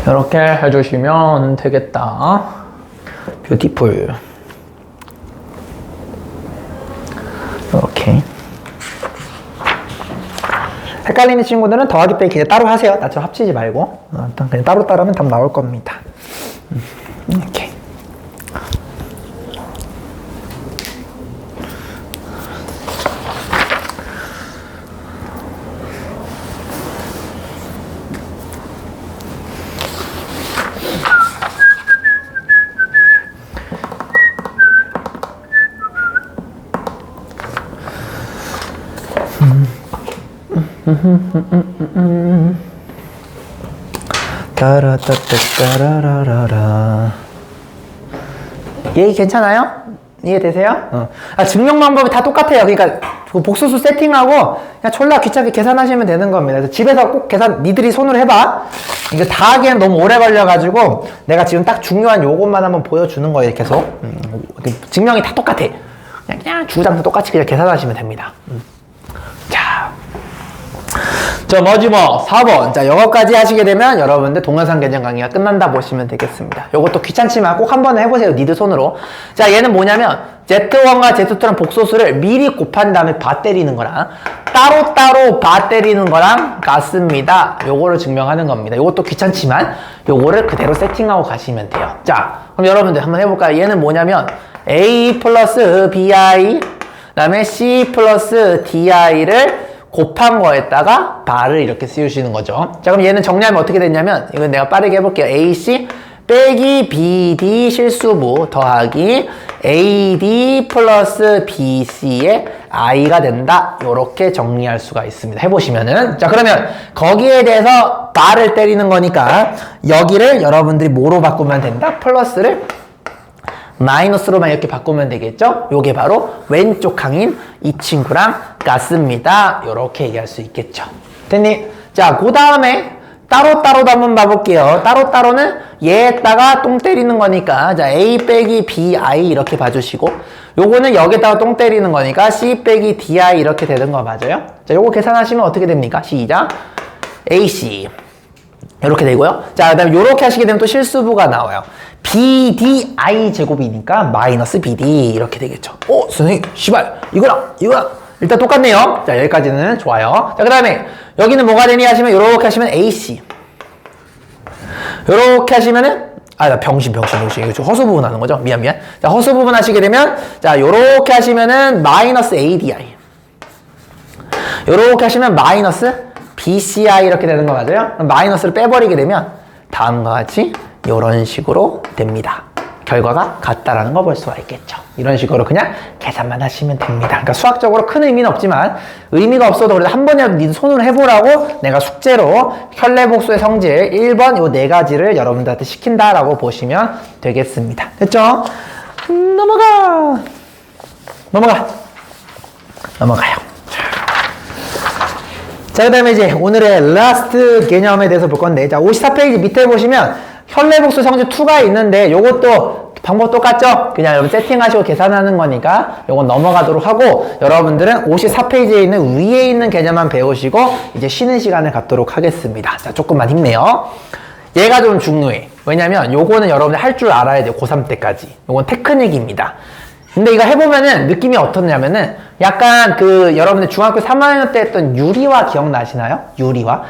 이렇게 해주시면 되겠다. 뷰티풀. 이렇게. 헷갈리는 친구들은 더하기 빼기 그냥 따로 하세요. 나처럼 합치지 말고. 일단 그냥 따로 하면 답 나올 겁니다. 이렇게. 따라따따따라라라. 얘기 괜찮아요? 이해되세요? 증명 방법이 다 똑같아요. 그러니까 복소수 세팅하고 그냥 졸라 귀찮게 계산하시면 되는 겁니다. 그래서 집에서 꼭 계산 니들이 손으로 해봐. 이거 다 하기엔 너무 오래 걸려가지고 내가 지금 딱 중요한 요것만 한번 보여주는 거예요. 계속 증명이 다 똑같아. 그냥 주장도 똑같이 그냥 계산하시면 됩니다. 자, 뭐지 4번. 자, 요거까지 하시게 되면 여러분들 동영상 개념 강의가 끝난다 보시면 되겠습니다. 요것도 귀찮지만 꼭 한 번 해보세요. 니들 손으로. 자, 얘는 뭐냐면 Z1과 Z2랑 복소수를 미리 곱한 다음에 바 때리는 거랑 따로 바 때리는 거랑 같습니다. 요거를 증명하는 겁니다. 요것도 귀찮지만 요거를 그대로 세팅하고 가시면 돼요. 자, 그럼 여러분들 한번 해볼까요? 얘는 뭐냐면 A 플러스 BI 그다음에 C 플러스 DI를 곱한 거에다가 바를 이렇게 씌우시는 거죠. 자, 그럼 얘는 정리하면 어떻게 됐냐면 이건 내가 빠르게 해볼게요. AC 빼기 BD 실수부 더하기 AD 플러스 BC의 I가 된다. 이렇게 정리할 수가 있습니다. 해보시면은. 자, 그러면 거기에 대해서 바를 때리는 거니까 여기를 여러분들이 뭐로 바꾸면 된다? 플러스를 마이너스로만 이렇게 바꾸면 되겠죠? 요게 바로 왼쪽 항인 이 친구랑 같습니다. 이렇게 얘기할 수 있겠죠. 됐니? 자, 그 다음에 따로따로도 한번 봐볼게요. 따로따로는 얘에다가 똥 때리는 거니까 자 A 빼기 BI 이렇게 봐주시고 요거는 여기다가 똥 때리는 거니까 C 빼기 DI 이렇게 되는 거 맞아요? 자, 요거 계산하시면 어떻게 됩니까? 시작. AC 이렇게 되고요. 자, 그 다음에 요렇게 하시게 되면 또 실수부가 나와요. BDI 제곱이니까 마이너스 BD 이렇게 되겠죠. 선생님 씨발 이거랑 일단 똑같네요. 자, 여기까지는 좋아요. 자, 그 다음에 여기는 뭐가 되니 하시면 요렇게 하시면 AC 요렇게 하시면은 나 병신 이거 좀 허수 부분 하는 거죠. 미안. 자, 허수 부분 하시게 되면 자 요렇게 하시면은 마이너스 ADI 요렇게 하시면 마이너스 BCI 이렇게 되는 거 맞아요? 마이너스를 빼버리게 되면 다음과 같이 요런 식으로 됩니다. 결과가 같다라는 거 볼 수가 있겠죠. 이런 식으로 그냥 계산만 하시면 됩니다. 그러니까 수학적으로 큰 의미는 없지만 의미가 없어도 그래도 한 번이라도 네 손으로 해보라고 내가 숙제로 현례복수의 성질 1번 요 네 가지를 여러분들한테 시킨다라고 보시면 되겠습니다. 됐죠? 넘어가요. 자, 그 다음에 이제 오늘의 라스트 개념에 대해서 볼 건데 자 54페이지 밑에 보시면 현례복수 성질 2가 있는데 요것도 방법 똑같죠? 그냥 여러분 세팅하시고 계산하는 거니까 요건 넘어가도록 하고 여러분들은 54페이지에 있는 위에 있는 개념만 배우시고 이제 쉬는 시간을 갖도록 하겠습니다. 자, 조금만 힘내요. 얘가 좀 중요해. 왜냐면 요거는 여러분들 할 줄 알아야 돼요. 고3 때까지. 요건 테크닉입니다. 근데 이거 해보면은 느낌이 어떻냐면은 약간 여러분들 중학교 3학년 때 했던 유리화 기억나시나요? 유리화.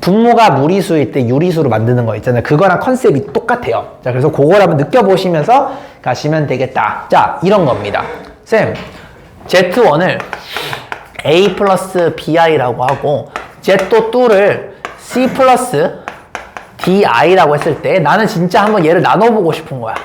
분모가 무리수일 때 유리수로 만드는 거 있잖아요. 그거랑 컨셉이 똑같아요. 자, 그래서 그걸 한번 느껴보시면서 가시면 되겠다. 자, 이런 겁니다. 쌤, Z1을 A 플러스 BI라고 하고 Z2를 C 플러스 DI라고 했을 때 나는 진짜 한번 얘를 나눠보고 싶은 거야.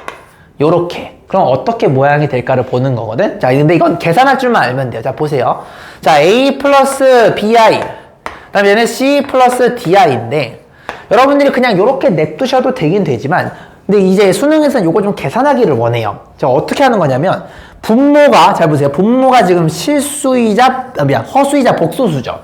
요렇게. 그럼 어떻게 모양이 될까를 보는 거거든. 자, 근데 이건 계산할 줄만 알면 돼요. 자, 보세요. 자, A 플러스 BI 그 다음에 얘는 C 플러스 DI인데 여러분들이 그냥 이렇게 냅두셔도 되긴 되지만 근데 이제 수능에서는 이거 좀 계산하기를 원해요. 자, 어떻게 하는 거냐면 분모가 잘 보세요. 분모가 지금 허수이자 복소수죠.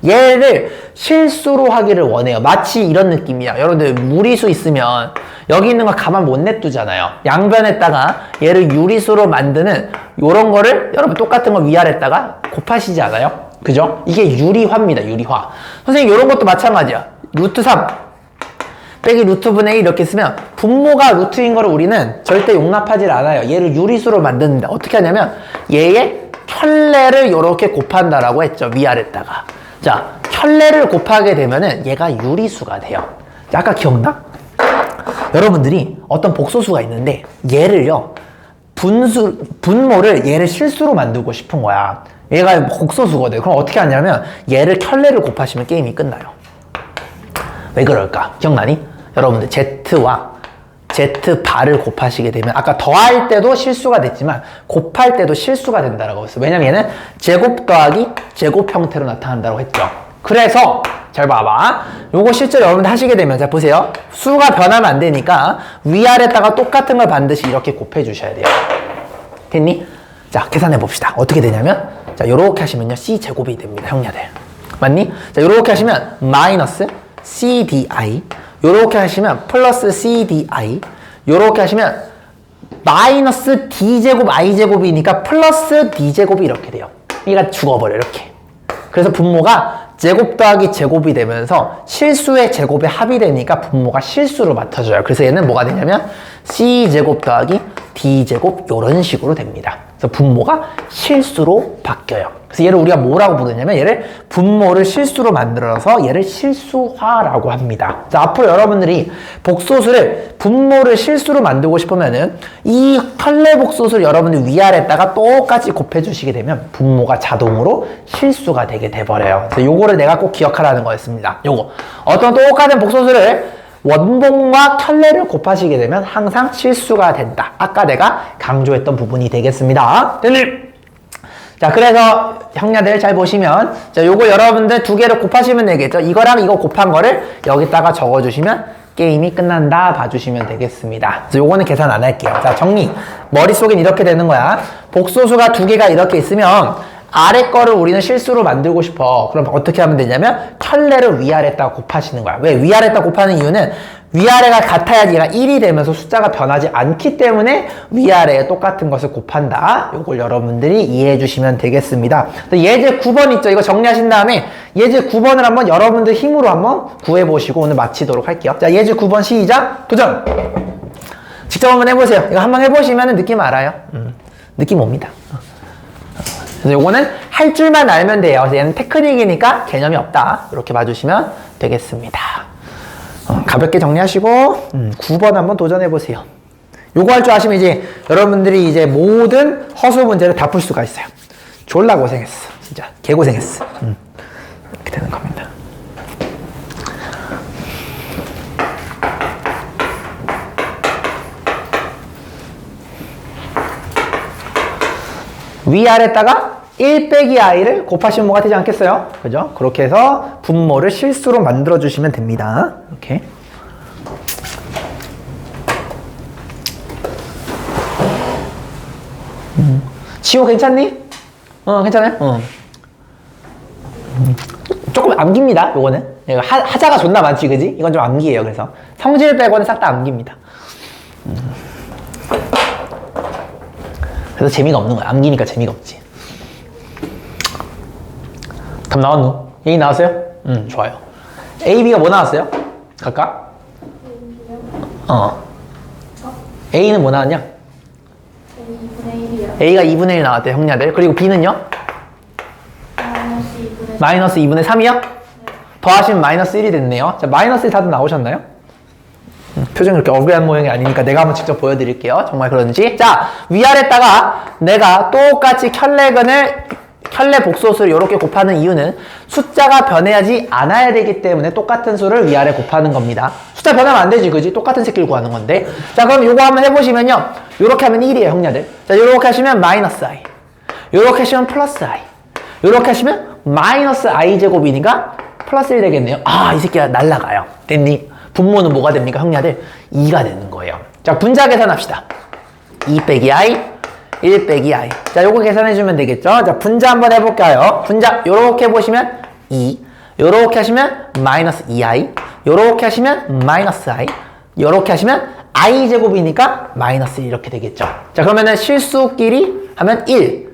얘를 실수로 하기를 원해요. 마치 이런 느낌이야. 여러분들 무리수 있으면 여기 있는 거 가만 못 냅두잖아요. 양변에다가 얘를 유리수로 만드는 요런 거를 여러분 똑같은 거 위아래다가 곱하시지 않아요? 그죠? 이게 유리화입니다. 유리화. 선생님 이런 것도 마찬가지야. 루트 3 빼기 루트 분의 1 이렇게 쓰면 분모가 루트인 거를 우리는 절대 용납하지 않아요. 얘를 유리수로 만드는데 어떻게 하냐면 얘의 켤레를 이렇게 곱한다라고 했죠. 위아래다가. 자, 켤레를 곱하게 되면은 얘가 유리수가 돼요. 자, 아까 기억나? 여러분들이 어떤 복소수가 있는데 얘를요 분모를 얘를 실수로 만들고 싶은 거야. 얘가 복소수거든. 그럼 어떻게 하냐면 얘를 켤레를 곱하시면 게임이 끝나요. 왜 그럴까? 기억나니? 여러분들 Z와 Z바를 곱하시게 되면 아까 더할 때도 실수가 됐지만 곱할 때도 실수가 된다라고 했어요. 왜냐면 얘는 제곱 더하기 제곱 형태로 나타난다고 했죠. 그래서 잘 봐봐. 요거 실제로 여러분들 하시게 되면 자 보세요. 수가 변하면 안 되니까 위아래다가 똑같은 걸 반드시 이렇게 곱해 주셔야 돼요. 됐니? 자, 계산해 봅시다. 어떻게 되냐면 자, 요렇게 하시면요 C제곱이 됩니다. 형제들. 맞니? 자, 요렇게 하시면 마이너스 CDI 요렇게 하시면 플러스 CDI 요렇게 하시면 마이너스 D제곱 I제곱이니까 플러스 D제곱이 이렇게 돼요. 그러니까 죽어버려 이렇게. 그래서 분모가 제곱 더하기 제곱이 되면서 실수의 제곱에 합이 되니까 분모가 실수로 맡아줘요. 그래서 얘는 뭐가 되냐면 C제곱 더하기 D제곱 이런 식으로 됩니다. 그래서 분모가 실수로 바뀌어요. 그래서 얘를 우리가 뭐라고 부르냐면 얘를 분모를 실수로 만들어서 얘를 실수화라고 합니다. 자, 앞으로 여러분들이 복소수를 분모를 실수로 만들고 싶으면은 이 컬레 복소수를 여러분들 위아래다가 똑같이 곱해주시게 되면 분모가 자동으로 실수가 되게 돼버려요. 그래서 요거를 내가 꼭 기억하라는 거였습니다. 요거 어떤 똑같은 복소수를 원본과 켤레를 곱하시게 되면 항상 실수가 된다. 아까 내가 강조했던 부분이 되겠습니다. 자, 그래서 형냐들 잘 보시면, 자, 요거 여러분들 두 개를 곱하시면 되겠죠. 이거랑 이거 곱한 거를 여기다가 적어주시면 게임이 끝난다 봐주시면 되겠습니다. 그래서 요거는 계산 안 할게요. 자, 정리. 머릿속엔 이렇게 되는 거야. 복소수가 두 개가 이렇게 있으면 아래 거를 우리는 실수로 만들고 싶어. 그럼 어떻게 하면 되냐면 켤레를 위아래에다가 곱하시는 거야. 왜? 위아래에다가 곱하는 이유는 위아래가 같아야지 얘가 1이 되면서 숫자가 변하지 않기 때문에 위아래에 똑같은 것을 곱한다. 요걸 여러분들이 이해해 주시면 되겠습니다. 예제 9번 있죠? 이거 정리하신 다음에 예제 9번을 한번 여러분들 힘으로 한번 구해보시고 오늘 마치도록 할게요. 자, 예제 9번 시작! 도전! 직접 한번 해보세요. 이거 한번 해보시면 느낌 알아요. 느낌 옵니다. 그래서 요거는 할 줄만 알면 돼요. 그래서 얘는 테크닉이니까 개념이 없다. 이렇게 봐주시면 되겠습니다. 가볍게 정리하시고 9번 한번 도전해보세요. 요거 할 줄 아시면 이제 여러분들이 이제 모든 허수 문제를 다 풀 수가 있어요. 졸라 고생했어. 진짜 개고생했어. 이렇게 되는 겁니다. 위아래다가 1 빼기 i를 곱하시면 뭐가 되지 않겠어요? 그죠? 그렇게 해서 분모를 실수로 만들어 주시면 됩니다. 이렇게. 지호 괜찮니? 괜찮아요? 조금 암깁니다, 요거는. 하자가 존나 많지, 그지? 이건 좀 암기예요, 그래서. 성질 빼고는 싹 다 암깁니다. 그래서 재미가 없는 거야. 암기니까 재미가 없지. 답 나왔노? A 나왔어요? 좋아요. A, B가 뭐 나왔어요? 각각? A는 뭐 나왔냐? A가 2분의 1 나왔대요, 형냐들. 그리고 B는요? 마이너스 2분의 3이요? 더하시면 마이너스 1이 됐네요. 자, 마이너스 1 다들 나오셨나요? 표정이 그렇게 억울한 모양이 아니니까 내가 한번 직접 보여드릴게요. 정말 그런지. 자, 위아래다가 내가 똑같이 켤레 복소수를 이렇게 곱하는 이유는 숫자가 변해야지 않아야 되기 때문에 똑같은 수를 위아래 곱하는 겁니다. 숫자 변하면 안 되지, 그지? 똑같은 새끼를 구하는 건데. 자, 그럼 요거 한번 해보시면요. 요렇게 하면 1이에요, 형냐들. 자, 요렇게 하시면 마이너스 i. 요렇게 하시면 플러스 i. 요렇게 하시면 마이너스 i 제곱이니까 플러스 1 되겠네요. 아, 이 새끼가 날라가요. 됐니? 분모는 뭐가 됩니까, 형냐들? 2가 되는 거예요. 자, 분자 계산합시다. 2 빼기 i, 1 빼기 i. 자, 요거 계산해주면 되겠죠? 자, 분자 한번 해볼까요? 분자, 요렇게 보시면 2. 요렇게 하시면 마이너스 2i. 요렇게 하시면 마이너스 i. 요렇게 하시면 i 제곱이니까 마이너스 1 이렇게 되겠죠? 자, 그러면은 실수끼리 하면 1.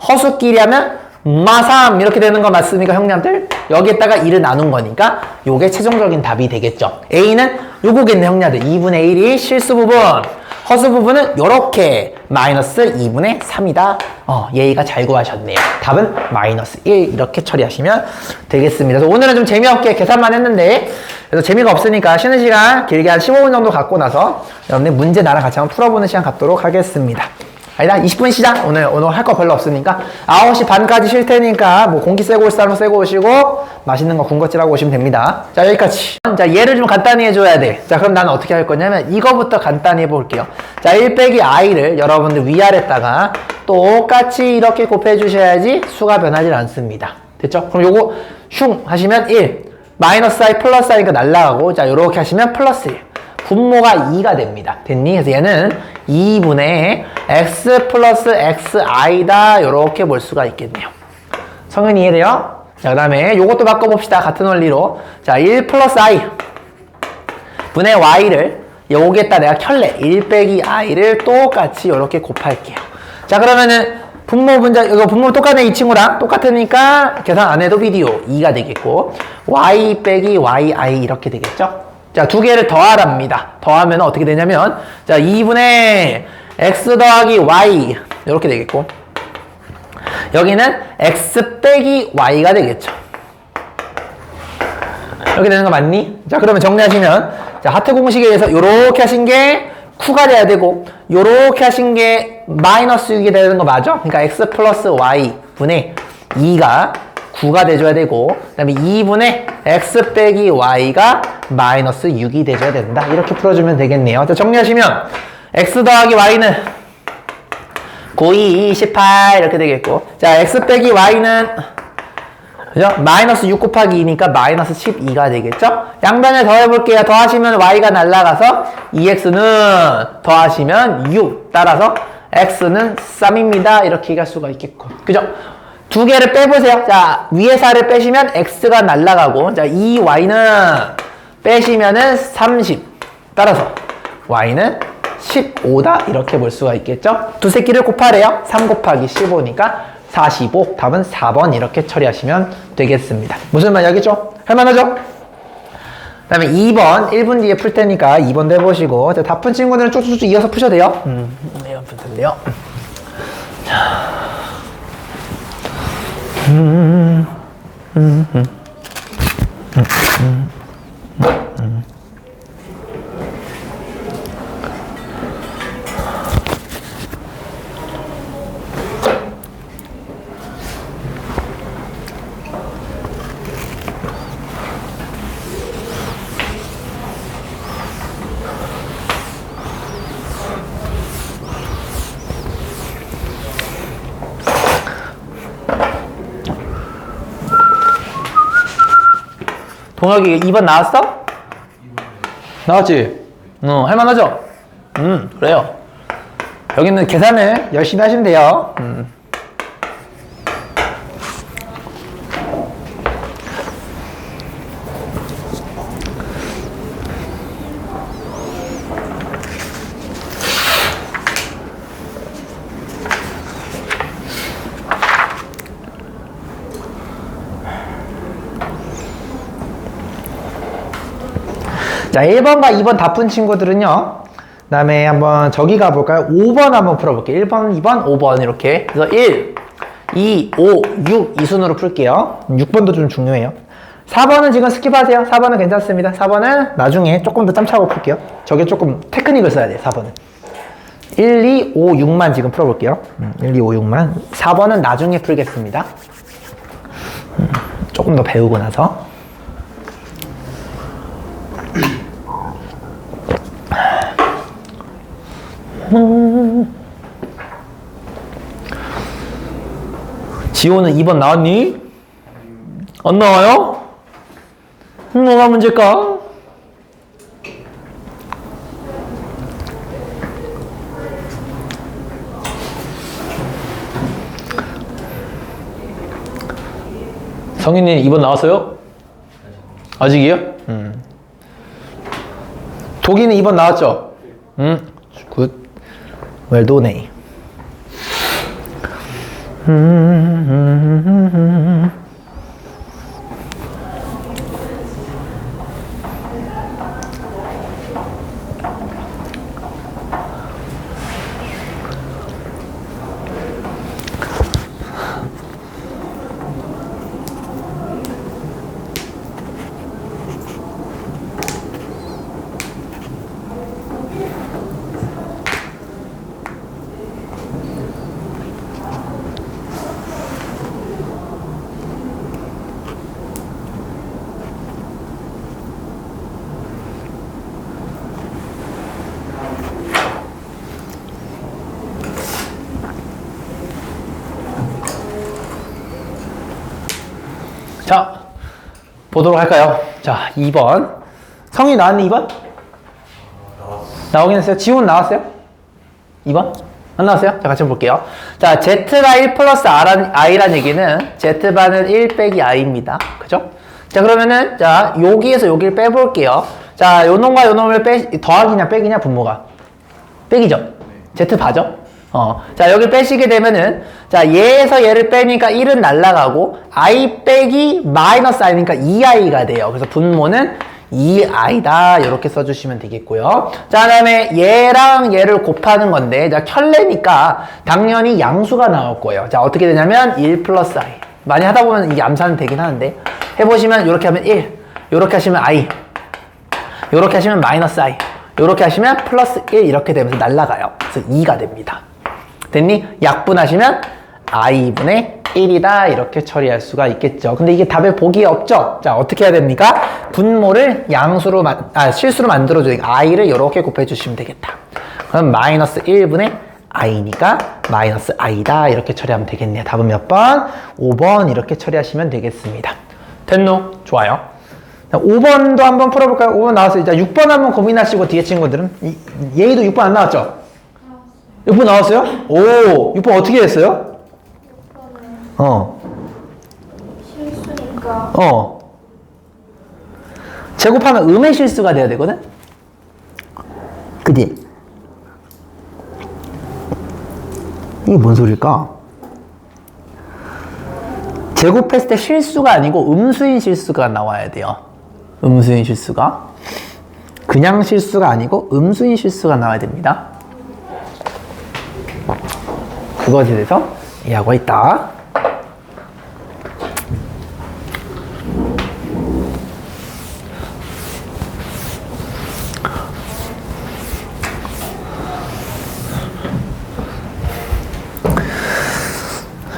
허수끼리 하면 마3 이렇게 되는 거 맞습니까, 형님들? 여기에다가 1을 나눈 거니까 요게 최종적인 답이 되겠죠. A는 요거겠네, 형님들. 2분의 1이 실수 부분, 허수 부분은 요렇게 마이너스 2분의 3이다. 예의가 잘 구하셨네요. 답은 마이너스 1 이렇게 처리하시면 되겠습니다. 그래서 오늘은 좀 재미없게 계산만 했는데 그래서 재미가 없으니까 쉬는 시간 길게 한 15분 정도 갖고 나서 여러분들 문제 나랑 같이 한번 풀어보는 시간 갖도록 하겠습니다. 아니다, 20분 시작. 오늘 할 거 별로 없으니까 9시 반까지 쉴 테니까 뭐 공기 쐬고 올 사람 쐬고 오시고 맛있는 거 군것질하고 오시면 됩니다. 자, 여기까지. 자, 얘를 좀 간단히 해줘야 돼. 자, 그럼 나는 어떻게 할 거냐면 이거부터 간단히 해볼게요. 자, 1 빼기 i를 여러분들 위아래다가 똑같이 이렇게 곱해 주셔야지 수가 변하지 않습니다. 됐죠? 그럼 요거 슝 하시면 1 마이너스 i 플러스 i가 날라가고, 자, 요렇게 하시면 플러스 1 분모가 2가 됩니다. 됐니? 그래서 얘는 2분의 x 플러스 xi다. 요렇게 볼 수가 있겠네요. 성현이 이해돼요? 자, 그 다음에 요것도 바꿔봅시다. 같은 원리로. 자, 1 플러스 i 분의 y를 여기에다 내가 켤레 1 빼기 i를 똑같이 요렇게 곱할게요. 자, 그러면은 분모 분자, 이거 분모 똑같네, 이 친구랑. 똑같으니까 계산 안 해도 비디오 2가 되겠고, y 빼기 yi 이렇게 되겠죠? 자, 두 개를 더하랍니다. 더하면 어떻게 되냐면, 자, 2분의 x 더하기 y 이렇게 되겠고, 여기는 x 빼기 y가 되겠죠. 이렇게 되는 거 맞니? 자, 그러면 정리하시면, 자, 하트 공식에 의해서 요렇게 하신 게 쿠가 돼야 되고, 요렇게 하신 게 마이너스 6이 되는 거 맞아? 그러니까 x 플러스 y 분의 2가 9가 돼줘야 되고, 그 다음에 2분의 x 빼기 y가 마이너스 6이 돼줘야 된다. 이렇게 풀어주면 되겠네요. 자, 정리하시면 x 더하기 y는 9, 2, 18 이렇게 되겠고, 자, x 빼기 y는 그죠? 마이너스 6 곱하기 2니까 마이너스 12가 되겠죠? 양변을 더해볼게요. 더하시면 y가 날라가서 2x는 더하시면 6. 따라서 x는 3입니다. 이렇게 얘기할 수가 있겠고. 그죠? 두 개를 빼보세요. 자, 위에 4를 빼시면 x가 날라가고, 자, 이 y는 빼시면은 30. 따라서 y는 15다. 이렇게 볼 수가 있겠죠? 두 새끼를 곱하래요. 3 곱하기 15니까 45. 답은 4번 이렇게 처리하시면 되겠습니다. 무슨 말이겠죠? 할만하죠? 그 다음에 2번 1분 뒤에 풀 테니까 2번도 해보시고, 자, 다 푼 친구들은 쭉쭉쭉 이어서 푸셔도 돼요. 이건 풀 텐데요. 동혁이 2번 나왔어? 나왔지? 할만하죠? 그래요. 여기는 계산을 열심히 하시면 돼요. 자, 1번과 2번 다 푼 친구들은요, 그 다음에 한번 저기 가볼까요? 5번 한번 풀어볼게요. 1번, 2번, 5번 이렇게. 그래서 1, 2, 5, 6 이 순으로 풀게요. 6번도 좀 중요해요. 4번은 지금 스킵하세요. 4번은 괜찮습니다. 4번은 나중에 조금 더 짬차고 풀게요. 저게 조금 테크닉을 써야 돼요. 4번은 1, 2, 5, 6만 지금 풀어볼게요. 1, 2, 5, 6만 4번은 나중에 풀겠습니다. 조금 더 배우고 나서. 지호는 2번 나왔니? 안 나와요? 뭐가 문제일까? 성인이 2번 나왔어요? 아직이요? 독이는 2번 나왔죠? 굿. 웰도네. 자, 보도록 할까요? 자, 2번. 성이 나왔니, 2번? 나오긴 했어요. 지훈 나왔어요? 2번? 안 나왔어요? 자, 같이 볼게요. 자, Z가 1 플러스 I란 얘기는 Z반은 1 빼기 I입니다. 그죠? 자, 그러면은, 자, 여기에서 여기를 빼볼게요. 자, 요 놈과 요 놈을 더하기냐 빼기냐, 분모가? 빼기죠? Z바죠? 자, 여기 빼시게 되면은, 자, 얘에서 얘를 빼니까 1은 날라가고, I 빼기 마이너스 I니까 2I가 돼요. 그래서 분모는 2I다. 이렇게 써주시면 되겠고요. 자, 그 다음에 얘랑 얘를 곱하는 건데, 자, 켤레니까 당연히 양수가 나올 거예요. 자, 어떻게 되냐면, 1 플러스 I. 많이 하다 보면 이게 암산은 되긴 하는데, 해보시면, 이렇게 하면 1, 이렇게 하시면 I, 이렇게 하시면 마이너스 I, 이렇게 하시면 플러스 1 이렇게 되면서 날라가요. 그래서 2가 됩니다. 됐니? 약분하시면 i분의 1이다 이렇게 처리할 수가 있겠죠. 근데 이게 답에 복이 없죠. 자, 어떻게 해야 됩니까? 분모를 양수로 실수로 만들어주는 i를 이렇게 곱해주시면 되겠다. 그럼 마이너스 1분의 i니까 마이너스 i다 이렇게 처리하면 되겠네요. 답은 몇 번? 5번 이렇게 처리하시면 되겠습니다. 됐노? 좋아요. 5번도 한번 풀어볼까요? 5번 나왔어요. 자, 6번 한번 고민하시고 뒤에 친구들은 얘도 6번 안 나왔죠? 6번 나왔어요? 오, 6번 어떻게 했어요? 6번은 실수니까 제곱하면 음의 실수가 돼야 되거든? 그지? 이게 뭔 소리일까? 제곱했을 때 실수가 아니고 음수인 실수가 나와야 돼요. 음수인 실수가. 그냥 실수가 아니고 음수인 실수가 나와야 됩니다. 그것에 대해서 이해하고 있다.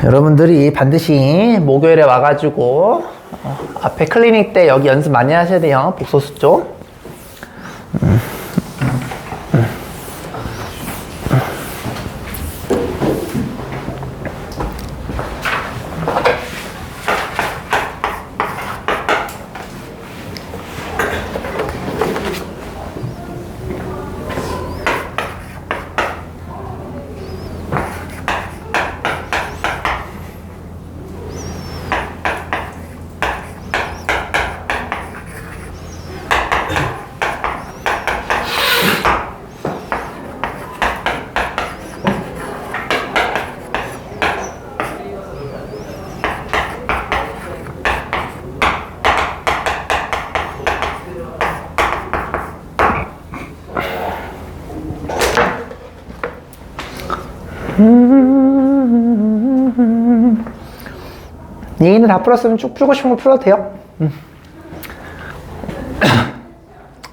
여러분들이 반드시 목요일에 와가지고 앞에 클리닉 때 여기 연습 많이 하셔야 돼요. 복소수 쪽. 얘는 다 풀었으면 쭉 풀고 싶은 거 풀어도 돼요.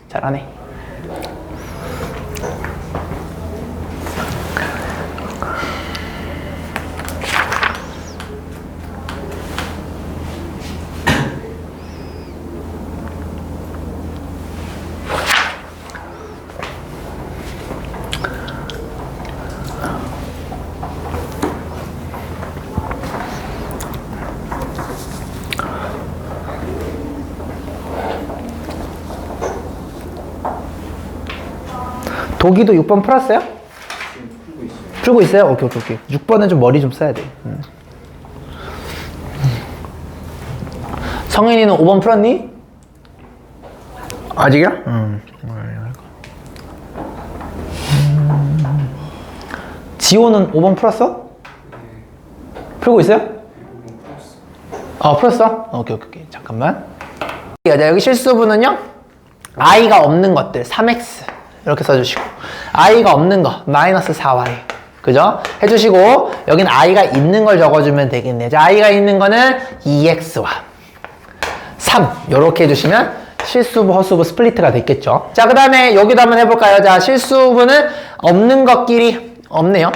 잘하네. 도기도 6번 풀었어요? 풀고 있어요? 오케이. 6번은 좀 머리 좀 써야 돼. 성인이는 5번 풀었니? 아직이야? 지호는 5번 풀었어? 풀고 있어요? 풀었어? 오케이. 잠깐만. 자, 여기 실수분은요? i가 없는 것들, 3x. 이렇게 써주시고 i가 없는 거 마이너스 4y 그죠? 해주시고 여긴 i가 있는 걸 적어주면 되겠네. 자, i가 있는 거는 2x와 3 이렇게 해주시면 실수부 허수부 스플리트가 됐겠죠. 자, 그 다음에 여기도 한번 해볼까요? 자, 실수부는 없는 것끼리 없네요.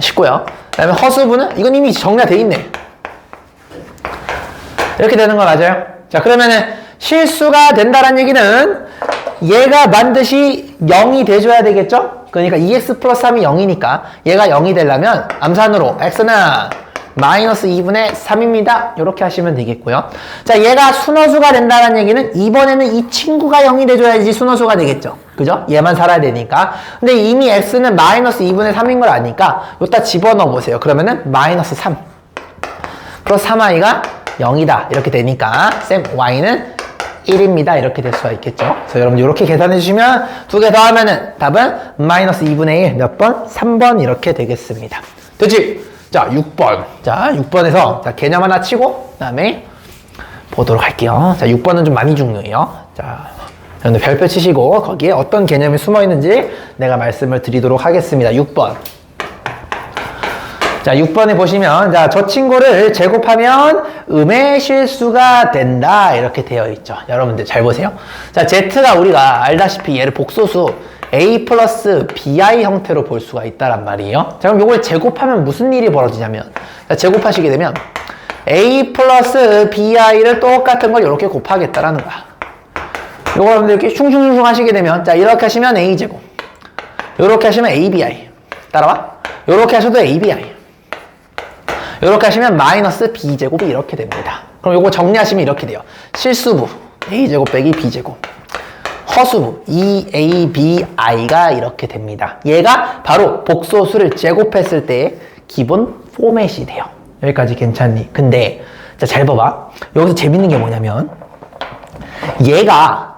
쉽고요. 그 다음에 허수부는 이건 이미 정리가 돼 있네. 이렇게 되는 거 맞아요? 자, 그러면은 실수가 된다는 얘기는 얘가 반드시 0이 돼줘야 되겠죠? 그러니까 2x 플러스 3이 0이니까 얘가 0이 되려면 암산으로 x는 마이너스 2분의 3입니다. 이렇게 하시면 되겠고요. 자, 얘가 순허수가 된다는 얘기는 이번에는 이 친구가 0이 돼줘야지 순허수가 되겠죠. 그죠? 얘만 살아야 되니까. 근데 이미 x는 마이너스 2분의 3인 걸 아니까 여기다 집어넣어 보세요. 그러면은 마이너스 3 플러스 3i가 0이다. 이렇게 되니까 쌤 y는 1입니다. 이렇게 될 수가 있겠죠. 그래서 여러분들 이렇게 계산해 주시면 두 개 더하면은 답은 마이너스 2분의 1 몇 번? 3번 이렇게 되겠습니다. 됐지? 자, 6번. 자, 6번에서 자, 개념 하나 치고 그다음에 보도록 할게요. 자, 6번은 좀 많이 중요해요. 자, 여러분들 별표 치시고 거기에 어떤 개념이 숨어 있는지 내가 말씀을 드리도록 하겠습니다. 6번. 자, 6번에 보시면, 자, 저 친구를 제곱하면 음의 실수가 된다. 이렇게 되어 있죠. 여러분들 잘 보세요. 자, Z가 우리가 알다시피 얘를 복소수 a 플러스 bi 형태로 볼 수가 있다란 말이에요. 자, 그럼 이걸 제곱하면 무슨 일이 벌어지냐면, 자, 제곱하시게 되면 a 플러스 bi를 똑같은 걸 이렇게 곱하겠다라는 거야. 요거 여러분들 이렇게 슝슝슝 하시게 되면, 자, 이렇게 하시면 a제곱, 요렇게 하시면 abi, 따라와? 요렇게 하셔도 abi, 요렇게 하시면 마이너스 b제곱이 이렇게 됩니다. 그럼 요거 정리하시면 이렇게 돼요. 실수부 a제곱 빼기 b제곱, 허수부 2abi가 이렇게 됩니다. 얘가 바로 복소수를 제곱했을 때의 기본 포맷이 돼요. 여기까지 괜찮니? 근데 자, 잘 봐봐. 여기서 재밌는 게 뭐냐면 얘가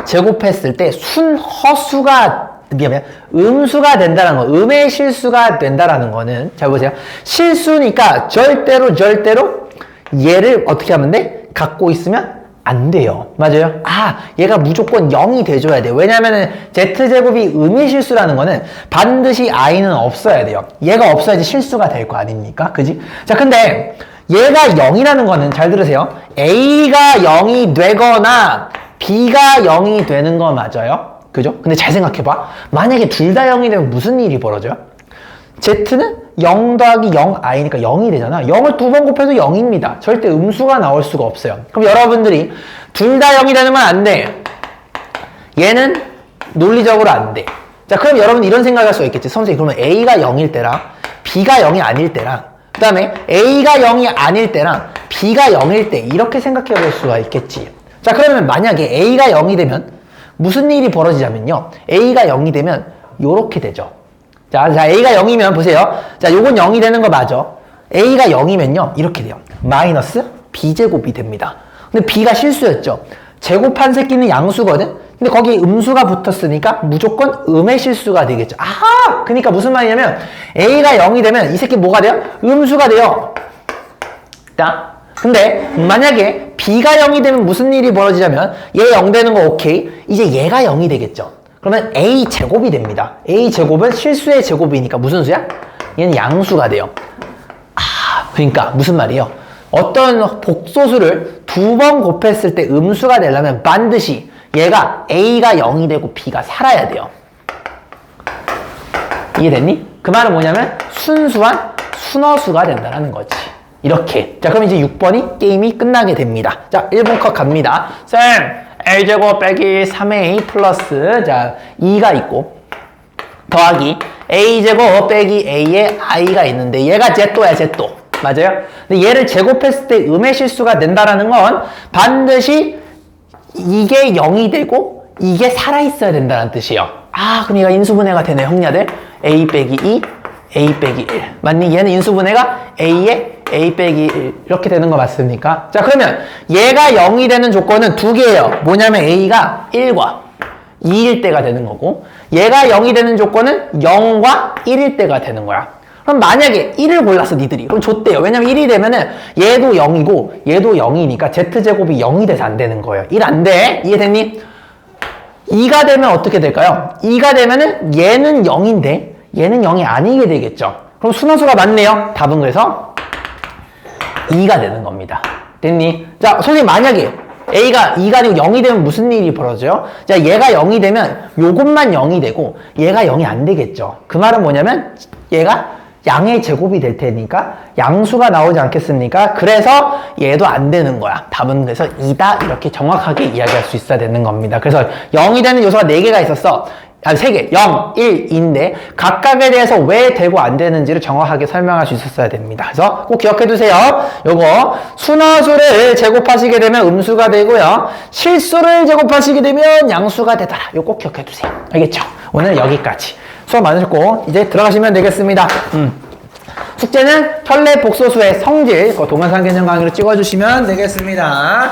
제곱했을 때 순허수가 음수가 된다는 거, 음의 실수가 된다라는 거는, 잘 보세요. 실수니까 절대로 얘를 어떻게 하면 돼? 갖고 있으면 안 돼요. 맞아요? 아, 얘가 무조건 0이 돼줘야 돼요. 왜냐면은 z제곱이 음의 실수라는 거는 반드시 i는 없어야 돼요. 얘가 없어야지 실수가 될 거 아닙니까? 그지? 자, 근데 얘가 0이라는 거는, 잘 들으세요. a가 0이 되거나 b가 0이 되는 거 맞아요? 그죠? 근데 잘 생각해봐. 만약에 둘 다 0이 되면 무슨 일이 벌어져요? z는 0 더하기 0i니까 0이 되잖아. 0을 두 번 곱해도 0입니다. 절대 음수가 나올 수가 없어요. 그럼 여러분들이 둘 다 0이 되는 건 안 돼. 얘는 논리적으로 안 돼. 자, 그럼 여러분 이런 생각할 수가 있겠지. 선생님, 그러면 a가 0일 때랑 b가 0이 아닐 때랑, 그 다음에 a가 0이 아닐 때랑 b가 0일 때, 이렇게 생각해 볼 수가 있겠지. 자, 그러면 만약에 a가 0이 되면 무슨 일이 벌어지냐면요. a가 0이 되면 요렇게 되죠. 자, a가 0이면 보세요. 자, 요건 0이 되는 거 맞아. a가 0이면요. 이렇게 돼요. 마이너스 b제곱이 됩니다. 근데 b가 실수였죠. 제곱한 새끼는 양수거든? 근데 거기 음수가 붙었으니까 무조건 음의 실수가 되겠죠. 아하! 그러니까 무슨 말이냐면 a가 0이 되면 이 새끼 뭐가 돼요? 음수가 돼요. 자, 근데 만약에 b가 0이 되면 무슨 일이 벌어지냐면 얘 0 되는 거 오케이. 이제 얘가 0이 되겠죠. 그러면 a제곱이 됩니다. a제곱은 실수의 제곱이니까 무슨 수야? 얘는 양수가 돼요. 아, 그러니까 무슨 말이에요? 어떤 복소수를 두 번 곱했을 때 음수가 되려면 반드시 얘가 a가 0이 되고 b가 살아야 돼요. 이해됐니? 그 말은 뭐냐면 순수한 순허수가 된다는 거지. 이렇게. 자, 그럼 이제 6번이 게임이 끝나게 됩니다. 자, 1번 컷 갑니다. 쌤, a제곱 빼기 3a 플러스, 자, 2가 있고, 더하기 a제곱 빼기 a에 i가 있는데, 얘가 z또야, z또. 맞아요? 근데 얘를 제곱했을 때 음의 실수가 된다라는 건 반드시 이게 0이 되고, 이게 살아있어야 된다는 뜻이에요. 아, 그럼 얘가 인수분해가 되네, 형냐들. a 빼기 2, a 빼기 1. 맞니? 얘는 인수분해가 a에 a 빼기 1 이렇게 되는 거 맞습니까? 자, 그러면 얘가 0이 되는 조건은 두 개예요. 뭐냐면 a가 1과 2일 때가 되는 거고, 얘가 0이 되는 조건은 0과 1일 때가 되는 거야. 그럼 만약에 1을 골랐어, 니들이. 그럼 줬대요. 왜냐면 1이 되면은 얘도 0이고 얘도 0이니까 z제곱이 0이 돼서 안 되는 거예요. 1 안 돼. 이해됐니? 2가 되면 어떻게 될까요? 2가 되면은 얘는 0인데 얘는 0이 아니게 되겠죠. 그럼 순허수가 맞네요. 답은 그래서 2가 되는 겁니다. 됐니? 자, 선생님, 만약에 a가 2가 아니고 0이 되면 무슨 일이 벌어져요? 자, 얘가 0이 되면 요것만 0이 되고 얘가 0이 안 되겠죠. 그 말은 뭐냐면 얘가 양의 제곱이 될 테니까 양수가 나오지 않겠습니까? 그래서 얘도 안 되는 거야. 답은 그래서 2다 이렇게 정확하게 이야기할 수 있어야 되는 겁니다. 그래서 0이 되는 요소가 4개가 있었어. 아니, 3개, 0, 1, 2인데 각각에 대해서 왜 되고 안 되는지를 정확하게 설명할 수 있었어야 됩니다. 그래서 꼭 기억해 두세요. 요거 순허수를 제곱하시게 되면 음수가 되고요. 실수를 제곱하시게 되면 양수가 되더라. 요거 꼭 기억해 두세요. 알겠죠? 오늘 여기까지. 수업 많으셨고 이제 들어가시면 되겠습니다. 숙제는 현례 복소수의 성질, 동영상 개념 강의로 찍어주시면 되겠습니다.